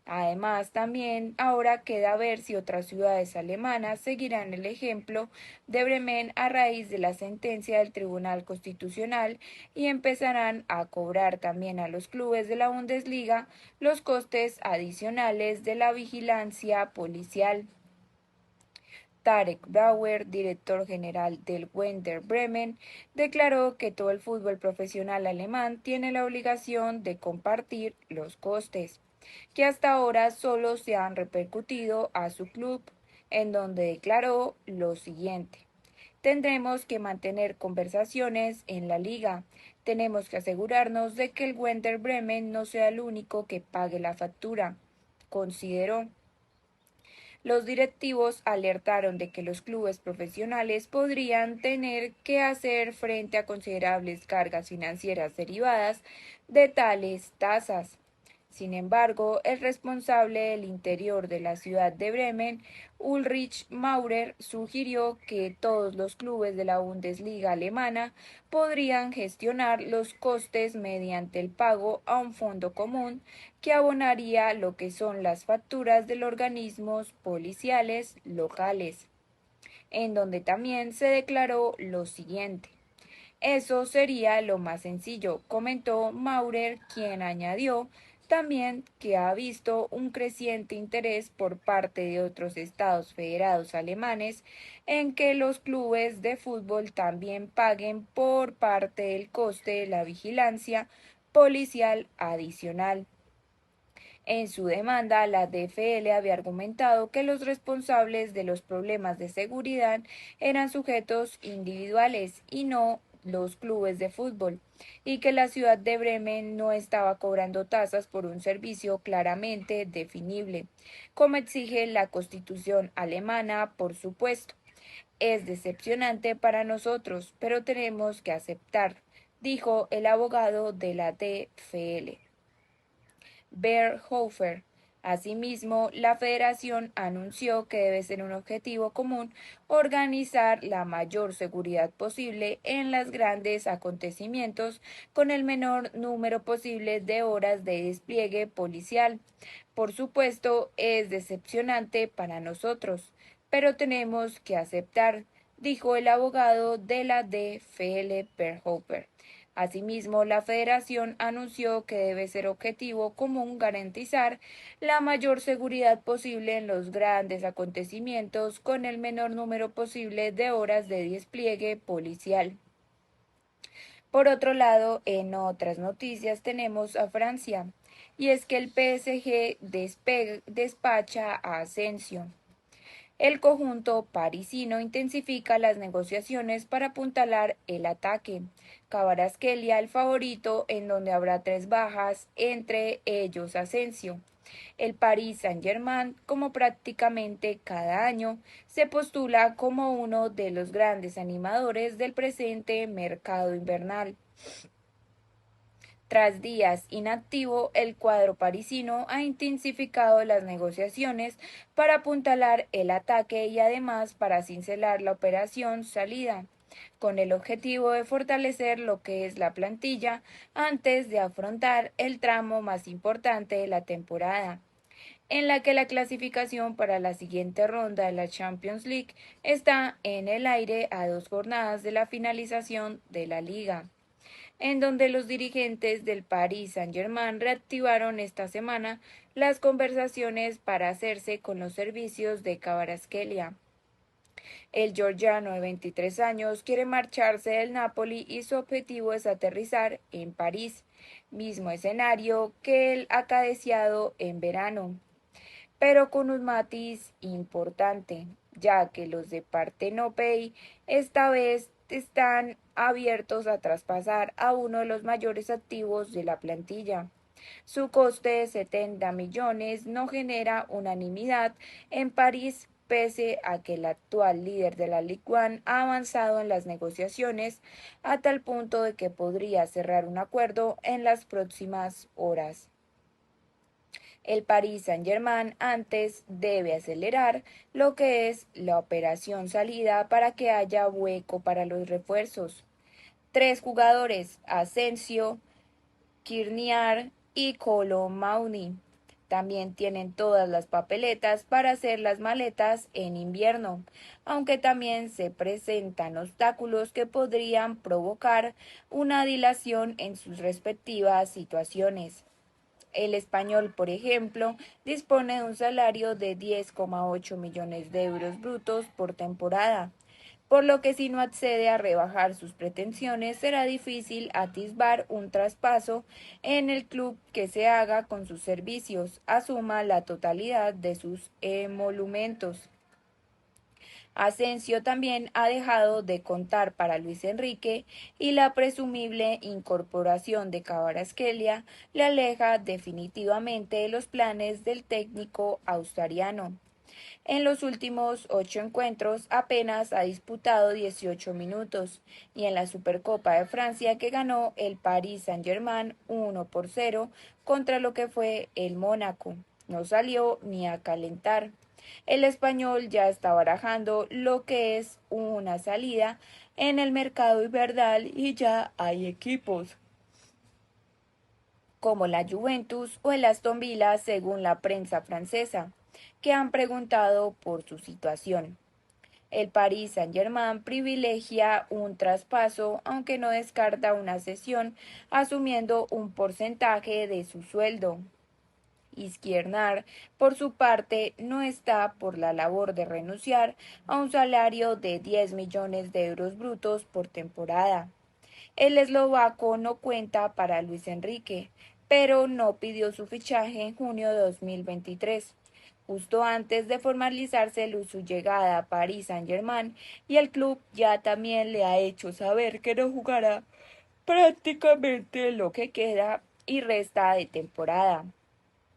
Además, también ahora queda ver si otras ciudades alemanas seguirán el ejemplo de Bremen a raíz de la sentencia del Tribunal Constitucional y empezarán a cobrar también a los clubes de la Bundesliga los costes adicionales de la vigilancia policial. Tarek Bauer, director general del Werder Bremen, declaró que todo el fútbol profesional alemán tiene la obligación de compartir los costes, que hasta ahora solo se han repercutido a su club, en donde declaró lo siguiente: tendremos que mantener conversaciones en la liga, tenemos que asegurarnos de que el Werder Bremen no sea el único que pague la factura, consideró. Los directivos alertaron de que los clubes profesionales podrían tener que hacer frente a considerables cargas financieras derivadas de tales tasas. Sin embargo, el responsable del interior de la ciudad de Bremen, Ulrich Maurer, sugirió que todos los clubes de la Bundesliga alemana podrían gestionar los costes mediante el pago a un fondo común que abonaría lo que son las facturas de los organismos policiales locales, en donde también se declaró lo siguiente: eso sería lo más sencillo, comentó Maurer, quien añadió también que ha visto un creciente interés por parte de otros estados federados alemanes en que los clubes de fútbol también paguen por parte del coste de la vigilancia policial adicional. En su demanda, la DFL había argumentado que los responsables de los problemas de seguridad eran sujetos individuales y no los clubes de fútbol, y que la ciudad de Bremen no estaba cobrando tasas por un servicio claramente definible, como exige la Constitución alemana, por supuesto. Es decepcionante para nosotros, pero tenemos que aceptar, dijo el abogado de la DFL, Berhofer. Asimismo, la federación anunció que debe ser un objetivo común organizar la mayor seguridad posible en los grandes acontecimientos con el menor número posible de horas de despliegue policial. Por supuesto, es decepcionante para nosotros, pero tenemos que aceptar, dijo el abogado de la DFL Berhofer. Asimismo, la federación anunció que debe ser objetivo común garantizar la mayor seguridad posible en los grandes acontecimientos con el menor número posible de horas de despliegue policial. Por otro lado, en otras noticias tenemos a Francia, y es que el PSG despacha a Asensio. El conjunto parisino intensifica las negociaciones para apuntalar el ataque. Kvaratskhelia el favorito, en donde habrá 3 bajas, entre ellos Asensio. El Paris Saint-Germain, como prácticamente cada año, se postula como uno de los grandes animadores del presente mercado invernal. Tras días inactivo, el cuadro parisino ha intensificado las negociaciones para apuntalar el ataque y además para cincelar la operación salida, con el objetivo de fortalecer lo que es la plantilla antes de afrontar el tramo más importante de la temporada, en la que la clasificación para la siguiente ronda de la Champions League está en el aire a 2 jornadas de la finalización de la liga, en donde los dirigentes del Paris Saint-Germain reactivaron esta semana las conversaciones para hacerse con los servicios de Kvaratskhelia. El georgiano de 23 años quiere marcharse del Napoli y su objetivo es aterrizar en París, mismo escenario que el acaeciado en verano, pero con un matiz importante, ya que los de Partenopei esta vez están abiertos a traspasar a uno de los mayores activos de la plantilla. Su coste de 70 millones no genera unanimidad en París, pese a que el actual líder de la Ligue 1 ha avanzado en las negociaciones a tal punto de que podría cerrar un acuerdo en las próximas horas. El Paris Saint-Germain antes debe acelerar lo que es la operación salida para que haya hueco para los refuerzos. 3 jugadores, Asensio, Skriniar y Kolo Muani, también tienen todas las papeletas para hacer las maletas en invierno, aunque también se presentan obstáculos que podrían provocar una dilación en sus respectivas situaciones. El español, por ejemplo, dispone de un salario de 10,8 millones de euros brutos por temporada, por lo que si no accede a rebajar sus pretensiones será difícil atisbar un traspaso en el club que se haga con sus servicios, asuma la totalidad de sus emolumentos. Asensio también ha dejado de contar para Luis Enrique y la presumible incorporación de Kvaratskhelia le aleja definitivamente de los planes del técnico australiano. En los últimos 8 encuentros apenas ha disputado 18 minutos y en la Supercopa de Francia que ganó el Paris Saint-Germain 1-0 contra lo que fue el Mónaco, no salió ni a calentar. El español ya está barajando lo que es una salida en el mercado invernal y ya hay equipos como la Juventus o el Aston Villa, según la prensa francesa, que han preguntado por su situación. El Paris Saint-Germain privilegia un traspaso, aunque no descarta una cesión, asumiendo un porcentaje de su sueldo. Skriniar, por su parte, no está por la labor de renunciar a un salario de 10 millones de euros brutos por temporada. El eslovaco no cuenta para Luis Enrique, pero no pidió su fichaje en junio de 2023, justo antes de formalizarse su llegada a Paris Saint-Germain, y el club ya también le ha hecho saber que no jugará prácticamente lo que queda y resta de temporada.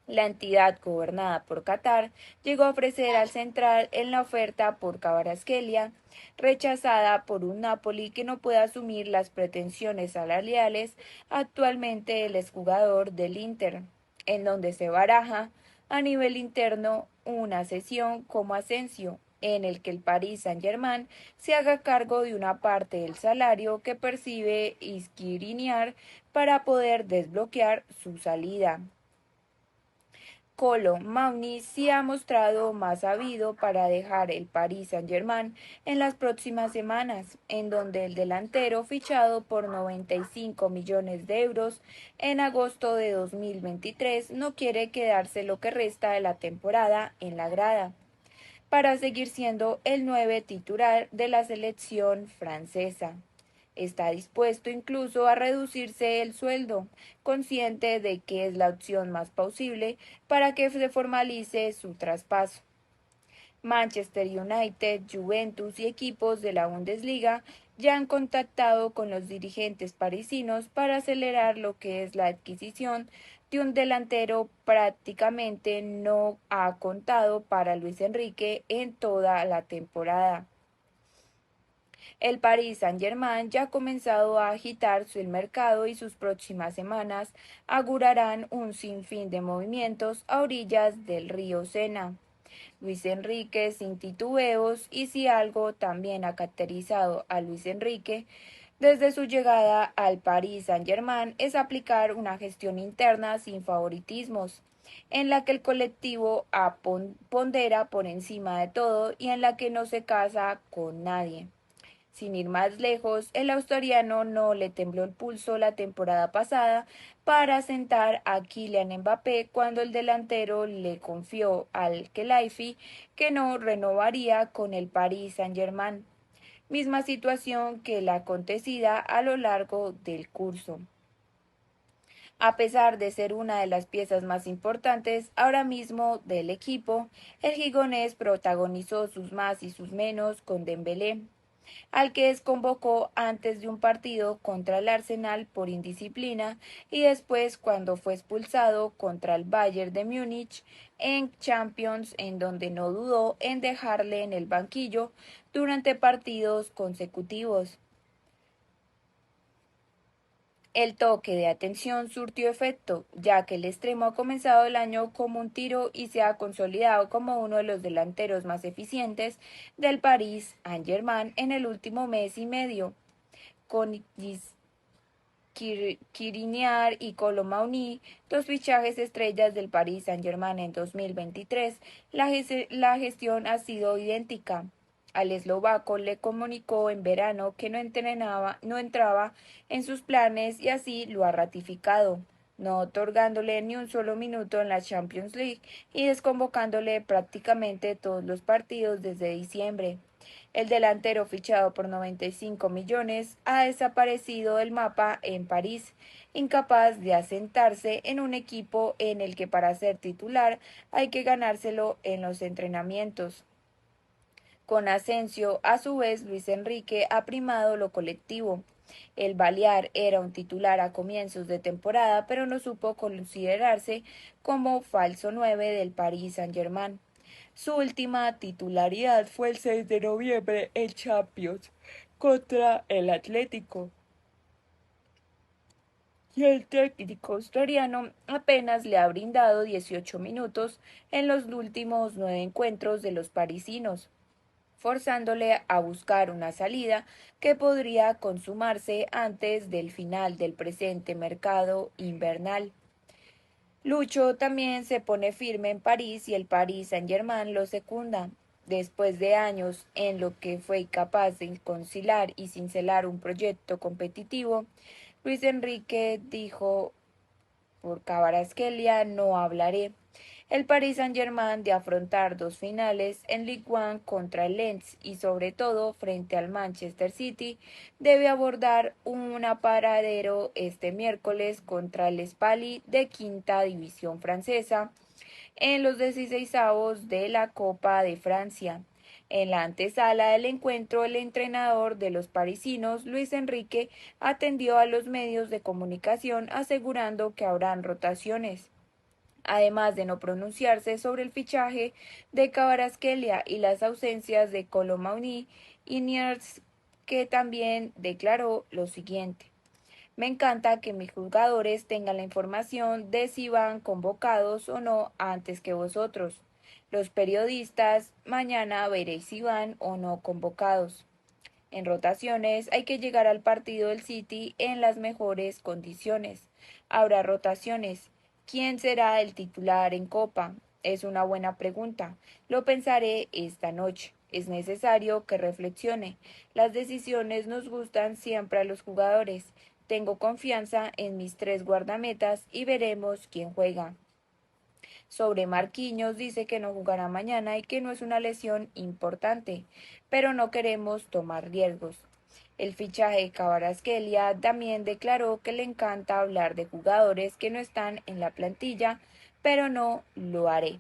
La entidad gobernada por Qatar llegó a ofrecer al central en la oferta por Kvaratskhelia, rechazada por un Napoli que no puede asumir las pretensiones salariales actualmente el exjugador del Inter, en donde se baraja a nivel interno una cesión como Asensio, en el que el Paris Saint-Germain se haga cargo de una parte del salario que percibe Skriniar para poder desbloquear su salida. Kolo Muani sí ha mostrado más habido para dejar el Paris Saint-Germain en las próximas semanas, en donde el delantero fichado por 95 millones de euros en agosto de 2023 no quiere quedarse lo que resta de la temporada en la grada, para seguir siendo el 9 titular de la selección francesa. Está dispuesto incluso a reducirse el sueldo, consciente de que es la opción más plausible para que se formalice su traspaso. Manchester United, Juventus y equipos de la Bundesliga ya han contactado con los dirigentes parisinos para acelerar lo que es la adquisición de un delantero prácticamente no ha contado para Luis Enrique en toda la temporada. El Paris Saint-Germain ya ha comenzado a agitar el mercado y sus próximas semanas augurarán un sinfín de movimientos a orillas del río Sena. Luis Enrique sin titubeos, y si algo también ha caracterizado a Luis Enrique desde su llegada al Paris Saint-Germain es aplicar una gestión interna sin favoritismos, en la que el colectivo pondera por encima de todo y en la que no se casa con nadie. Sin ir más lejos, el asturiano no le tembló el pulso la temporada pasada para sentar a Kylian Mbappé cuando el delantero le confió al Khelaifi que no renovaría con el Paris Saint-Germain. Misma situación que la acontecida a lo largo del curso. A pesar de ser una de las piezas más importantes ahora mismo del equipo, el gigonés protagonizó sus más y sus menos con Dembélé, al que desconvocó antes de un partido contra el Arsenal por indisciplina y después cuando fue expulsado contra el Bayern de Múnich en Champions, en donde no dudó en dejarle en el banquillo durante partidos consecutivos. El toque de atención surtió efecto, ya que el extremo ha comenzado el año como un tiro y se ha consolidado como uno de los delanteros más eficientes del Paris Saint-Germain en el último mes y medio. Con Skriniar y Kolo Muani, dos fichajes estrellas del Paris Saint-Germain en 2023, la gestión ha sido idéntica. Al eslovaco le comunicó en verano que no entraba en sus planes y así lo ha ratificado, no otorgándole ni un solo minuto en la Champions League y desconvocándole prácticamente todos los partidos desde diciembre. El delantero fichado por 95 millones ha desaparecido del mapa en París, incapaz de asentarse en un equipo en el que para ser titular hay que ganárselo en los entrenamientos. Con Asensio, a su vez, Luis Enrique ha primado lo colectivo. El Balear era un titular a comienzos de temporada, pero no supo considerarse como falso 9 del Paris Saint-Germain. Su última titularidad fue el 6 de noviembre en Champions contra el Atlético. Y el técnico australiano apenas le ha brindado 18 minutos en los últimos 9 encuentros de los parisinos, forzándole a buscar una salida que podría consumarse antes del final del presente mercado invernal. Lucho también se pone firme en París y el Paris Saint-Germain lo secunda. Después de años en lo que fue capaz de conciliar y cincelar un proyecto competitivo, Luis Enrique dijo: por Kvaratskhelia no hablaré. El Paris Saint-Germain de afrontar dos finales en Ligue 1 contra el Lens y sobre todo frente al Manchester City, debe abordar un paradero este miércoles contra el Spali de quinta división francesa en los 16avos de la Copa de Francia. En la antesala del encuentro, el entrenador de los parisinos, Luis Enrique, atendió a los medios de comunicación asegurando que habrán rotaciones. además de no pronunciarse sobre el fichaje de Kvaratskhelia y las ausencias de Kolo Muani y Nierz, que también declaró lo siguiente: me encanta que mis jugadores tengan la información de si van convocados o no antes que vosotros, los periodistas. Mañana veréis si van o no convocados. En rotaciones hay que llegar al partido del City en las mejores condiciones. Habrá rotaciones. ¿Quién será el titular en Copa? Es una buena pregunta. Lo pensaré esta noche. Es necesario que reflexione. Las decisiones nos gustan siempre a los jugadores. Tengo confianza en mis 3 guardametas y veremos quién juega. Sobre Marquinhos, dice que no jugará mañana y que no es una lesión importante, pero no queremos tomar riesgos. El fichaje de Kvaratskhelia también declaró que le encanta hablar de jugadores que no están en la plantilla, pero no lo haré.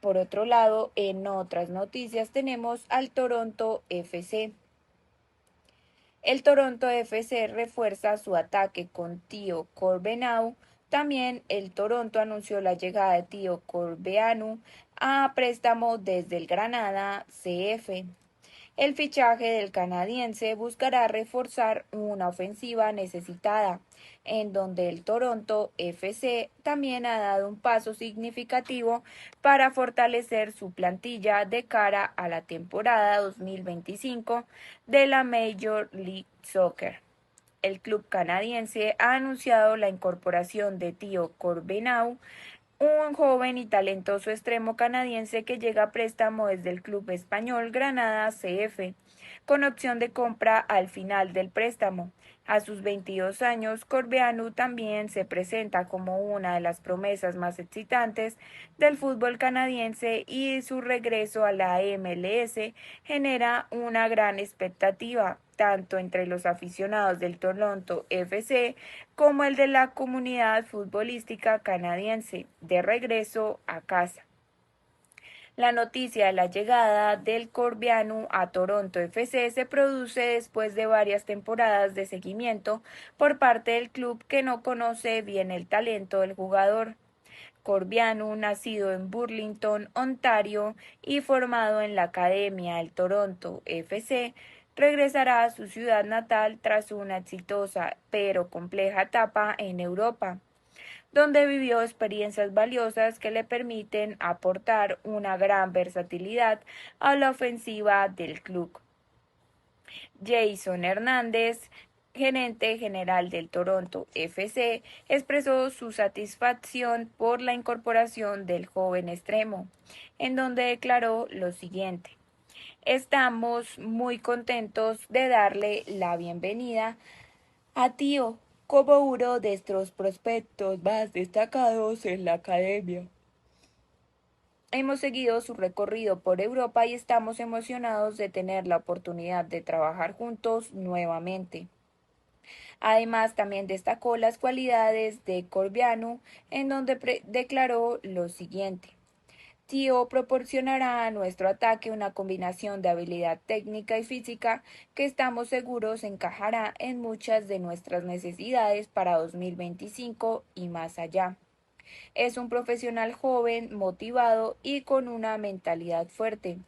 Por otro lado, en otras noticias tenemos al Toronto FC. El Toronto FC refuerza su ataque con Tio Corbeanu. También el Toronto anunció la llegada de Tio Corbeanu a préstamo desde el Granada CF. El fichaje del canadiense buscará reforzar una ofensiva necesitada, en donde el Toronto FC también ha dado un paso significativo para fortalecer su plantilla de cara a la temporada 2025 de la Major League Soccer. El club canadiense ha anunciado la incorporación de Tio Corbeanu, un joven y talentoso extremo canadiense que llega a préstamo desde el club español Granada CF, con opción de compra al final del préstamo. A sus 22 años, Corbeanu también se presenta como una de las promesas más excitantes del fútbol canadiense y su regreso a la MLS genera una gran expectativa, tanto entre los aficionados del Toronto FC como el de la comunidad futbolística canadiense, de regreso a casa. La noticia de la llegada del Corbeanu a Toronto FC se produce después de varias temporadas de seguimiento por parte del club, que no conoce bien el talento del jugador. Corbeanu, nacido en Burlington, Ontario, y formado en la academia del Toronto FC, regresará a su ciudad natal tras una exitosa pero compleja etapa en Europa, donde vivió experiencias valiosas que le permiten aportar una gran versatilidad a la ofensiva del club. Jason Hernández, gerente general del Toronto FC, expresó su satisfacción por la incorporación del joven extremo, en donde declaró lo siguiente: estamos muy contentos de darle la bienvenida a Tio como uno de nuestros prospectos más destacados en la academia. Hemos seguido su recorrido por Europa y estamos emocionados de tener la oportunidad de trabajar juntos nuevamente. Además, también destacó las cualidades de Corbeanu, en donde declaró lo siguiente: Tio proporcionará a nuestro ataque una combinación de habilidad técnica y física que estamos seguros encajará en muchas de nuestras necesidades para 2025 y más allá. Es un profesional joven, motivado y con una mentalidad fuerte,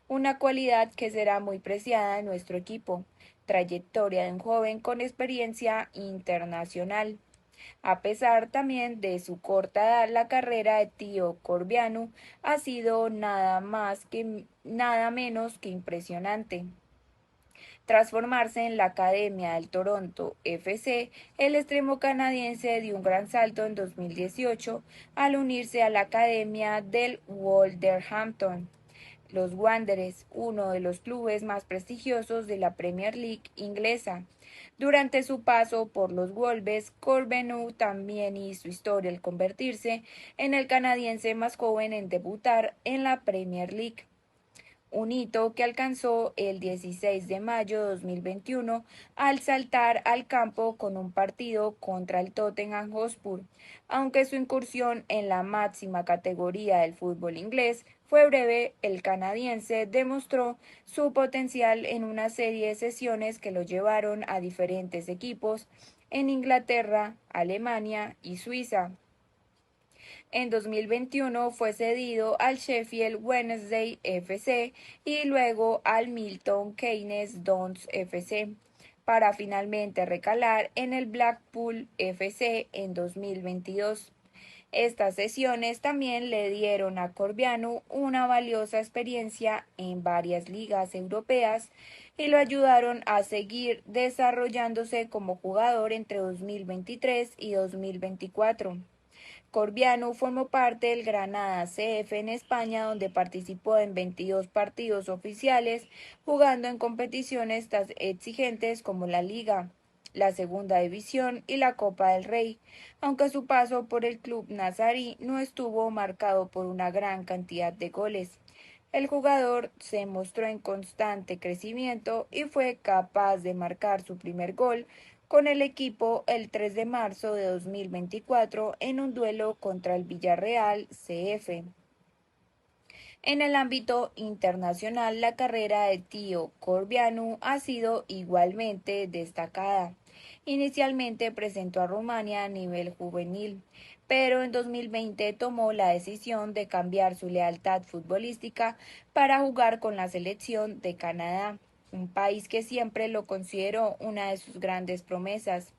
una cualidad que será muy preciada en nuestro equipo. Trayectoria de un joven con experiencia internacional. A pesar también de su corta edad, la carrera de Tio Corbeanu ha sido nada menos que impresionante. Tras formarse en la academia del Toronto FC, el extremo canadiense dio un gran salto en 2018 al unirse a la academia del Wolverhampton. Los Wanderers, uno de los clubes más prestigiosos de la Premier League inglesa. Durante su paso por los Wolves, Corbeanu también hizo historia al convertirse en el canadiense más joven en debutar en la Premier League, un hito que alcanzó el 16 de mayo de 2021 al saltar al campo con un partido contra el Tottenham Hotspur. Aunque su incursión en la máxima categoría del fútbol inglés fue breve, el canadiense demostró su potencial en una serie de sesiones que lo llevaron a diferentes equipos en Inglaterra, Alemania y Suiza. En 2021 fue cedido al Sheffield Wednesday FC y luego al Milton Keynes Dons FC, para finalmente recalar en el Blackpool FC en 2022. Estas sesiones también le dieron a Corbeanu una valiosa experiencia en varias ligas europeas y lo ayudaron a seguir desarrollándose como jugador entre 2023 y 2024. Corbeanu formó parte del Granada CF en España, donde participó en 22 partidos oficiales, jugando en competiciones tan exigentes como la Liga, la Segunda División y la Copa del Rey, aunque su paso por el club nazarí no estuvo marcado por una gran cantidad de goles. El jugador se mostró en constante crecimiento y fue capaz de marcar su primer gol con el equipo el 3 de marzo de 2024 en un duelo contra el Villarreal CF. En el ámbito internacional, la carrera de Tio Corbeanu ha sido igualmente destacada. Inicialmente presentó a Rumania a nivel juvenil, pero en 2020 tomó la decisión de cambiar su lealtad futbolística para jugar con la selección de Canadá, un país que siempre lo consideró una de sus grandes promesas.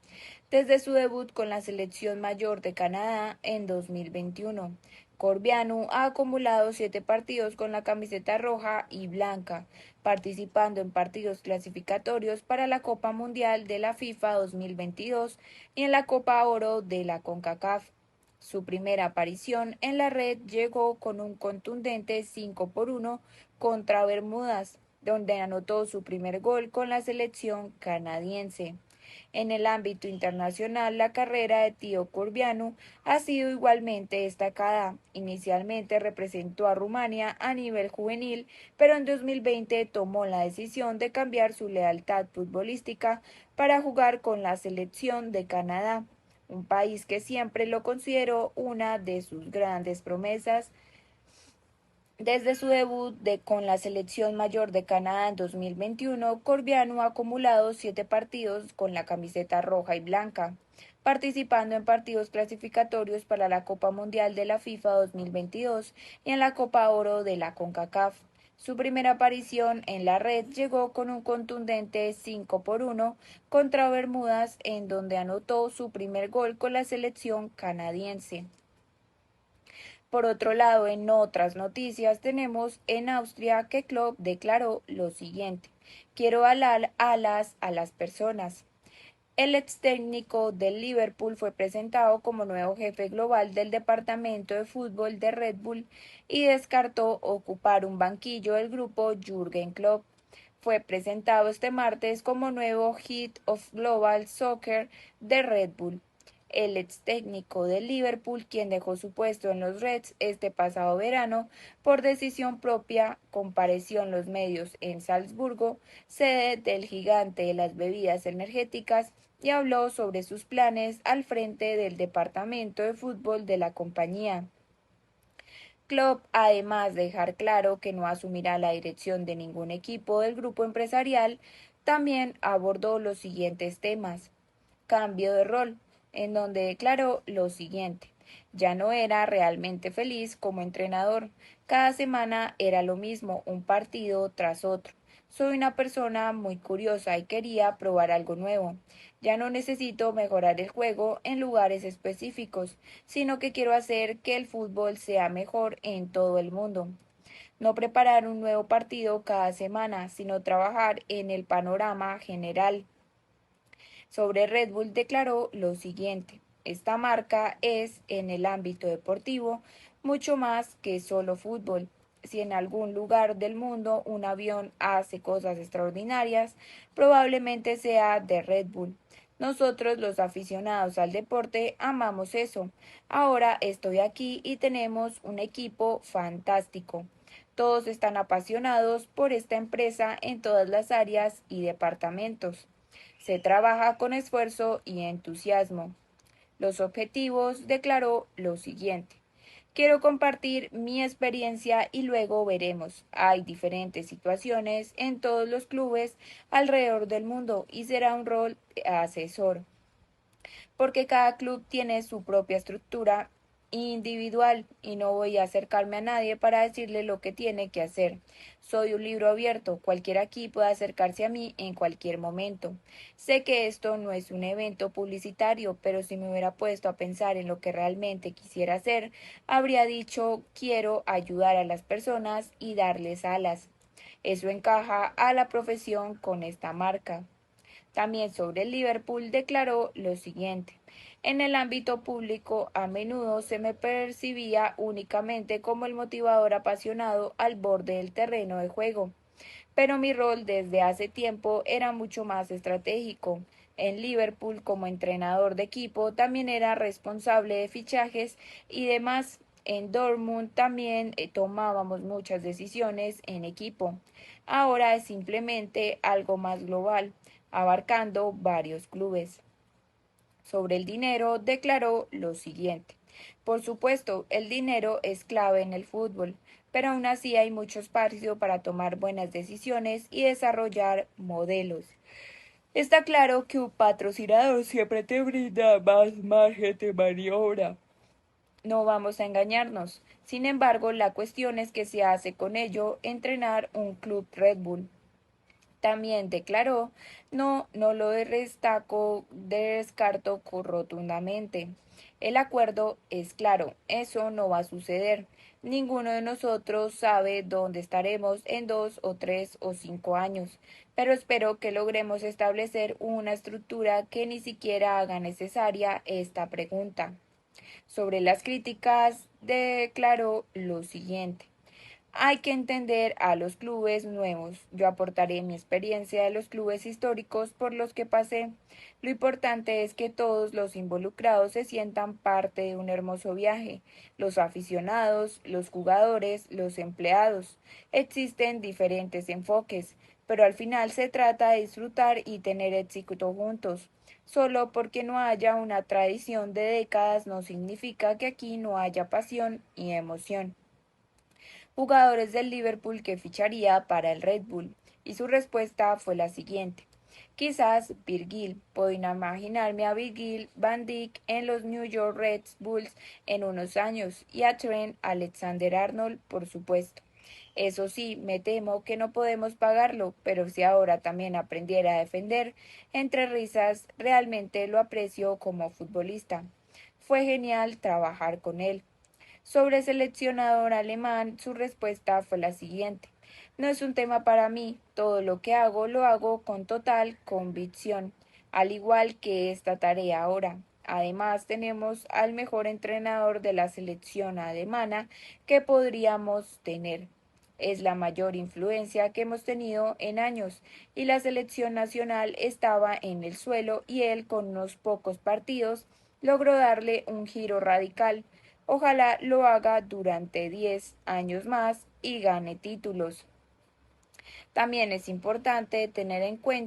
Desde su debut con la selección mayor de Canadá en 2021, Corbeanu ha acumulado 7 partidos con la camiseta roja y blanca, participando en partidos clasificatorios para la Copa Mundial de la FIFA 2022 y en la Copa Oro de la CONCACAF. Su primera aparición en la red llegó con un contundente 5-1 contra Bermudas, donde anotó su primer gol con la selección canadiense. En el ámbito internacional, la carrera de Tio Corbeanu ha sido igualmente destacada. Inicialmente representó a Rumania a nivel juvenil, pero en 2020 tomó la decisión de cambiar su lealtad futbolística para jugar con la selección de Canadá, un país que siempre lo consideró una de sus grandes promesas. Desde su debut con la selección mayor de Canadá en 2021, Corbeanu ha acumulado 7 partidos con la camiseta roja y blanca, participando en partidos clasificatorios para la Copa Mundial de la FIFA 2022 y en la Copa Oro de la CONCACAF. Su primera aparición en la red llegó con un contundente 5-1 contra Bermudas, en donde anotó su primer gol con la selección canadiense. Por otro lado, en otras noticias tenemos en Austria que Klopp declaró lo siguiente: quiero alas a las personas. El ex técnico del Liverpool fue presentado como nuevo jefe global del departamento de fútbol de Red Bull y descartó ocupar un banquillo del grupo Jürgen Klopp. Fue presentado este martes como nuevo Head of Global Soccer de Red Bull. El ex técnico del Liverpool, quien dejó su puesto en los Reds este pasado verano por decisión propia, compareció en los medios en Salzburgo, sede del gigante de las bebidas energéticas, y habló sobre sus planes al frente del departamento de fútbol de la compañía. Klopp, además de dejar claro que no asumirá la dirección de ningún equipo del grupo empresarial, también abordó los siguientes temas: cambio de rol, en donde declaró lo siguiente: ya no era realmente feliz como entrenador, cada semana era lo mismo, un partido tras otro. Soy una persona muy curiosa y quería probar algo nuevo. Ya no necesito mejorar el juego en lugares específicos, sino que quiero hacer que el fútbol sea mejor en todo el mundo. No preparar un nuevo partido cada semana, sino trabajar en el panorama general. Sobre Red Bull declaró lo siguiente: esta marca es, en el ámbito deportivo, mucho más que solo fútbol. Si en algún lugar del mundo un avión hace cosas extraordinarias, probablemente sea de Red Bull. Nosotros, los aficionados al deporte, amamos eso. Ahora estoy aquí y tenemos un equipo fantástico. Todos están apasionados por esta empresa en todas las áreas y departamentos. Se trabaja con esfuerzo y entusiasmo. Los objetivos, declaró lo siguiente: quiero compartir mi experiencia y luego veremos. Hay diferentes situaciones en todos los clubes alrededor del mundo y será un rol asesor, porque cada club tiene su propia estructura individual y no voy a acercarme a nadie para decirle lo que tiene que hacer. Soy un libro abierto, cualquiera aquí puede acercarse a mí en cualquier momento. Sé que esto no es un evento publicitario, pero si me hubiera puesto a pensar en lo que realmente quisiera hacer, habría dicho quiero ayudar a las personas y darles alas. Eso encaja a la profesión con esta marca. También sobre el Liverpool declaró lo siguiente: en el ámbito público a menudo se me percibía únicamente como el motivador apasionado al borde del terreno de juego, pero mi rol desde hace tiempo era mucho más estratégico. En Liverpool, como entrenador de equipo, también era responsable de fichajes y demás. En Dortmund también tomábamos muchas decisiones en equipo. Ahora es simplemente algo más global, abarcando varios clubes. Sobre el dinero declaró lo siguiente: por supuesto, el dinero es clave en el fútbol, pero aún así hay mucho espacio para tomar buenas decisiones y desarrollar modelos. Está claro que un patrocinador siempre te brinda más margen de maniobra. No vamos a engañarnos. Sin embargo, la cuestión es qué se hace con ello entrenar un club Red Bull. También declaró, no lo descarto rotundamente. El acuerdo es claro, eso no va a suceder. Ninguno de nosotros sabe dónde estaremos en 2 o 3 o 5 años, pero espero que logremos establecer una estructura que ni siquiera haga necesaria esta pregunta. Sobre las críticas, declaró lo siguiente: hay que entender a los clubes nuevos. Yo aportaré mi experiencia de los clubes históricos por los que pasé. Lo importante es que todos los involucrados se sientan parte de un hermoso viaje. Los aficionados, los jugadores, los empleados. Existen diferentes enfoques, pero al final se trata de disfrutar y tener éxito juntos. Solo porque no haya una tradición de décadas no significa que aquí no haya pasión y emoción. Jugadores del Liverpool que ficharía para el Red Bull, y su respuesta fue la siguiente: quizás Virgil, puedo imaginarme a Virgil van Dijk en los New York Red Bulls en unos años, y a Trent Alexander-Arnold, por supuesto. Eso sí, me temo que no podemos pagarlo, pero si ahora también aprendiera a defender, entre risas, realmente lo aprecio como futbolista. Fue genial trabajar con él. Sobre el seleccionador alemán, su respuesta fue la siguiente: no es un tema para mí, todo lo que hago lo hago con total convicción, al igual que esta tarea ahora. Además, tenemos al mejor entrenador de la selección alemana que podríamos tener. Es la mayor influencia que hemos tenido en años, y la selección nacional estaba en el suelo y él, con unos pocos partidos, logró darle un giro radical. Ojalá lo haga durante 10 años más y gane títulos. También es importante tener en cuenta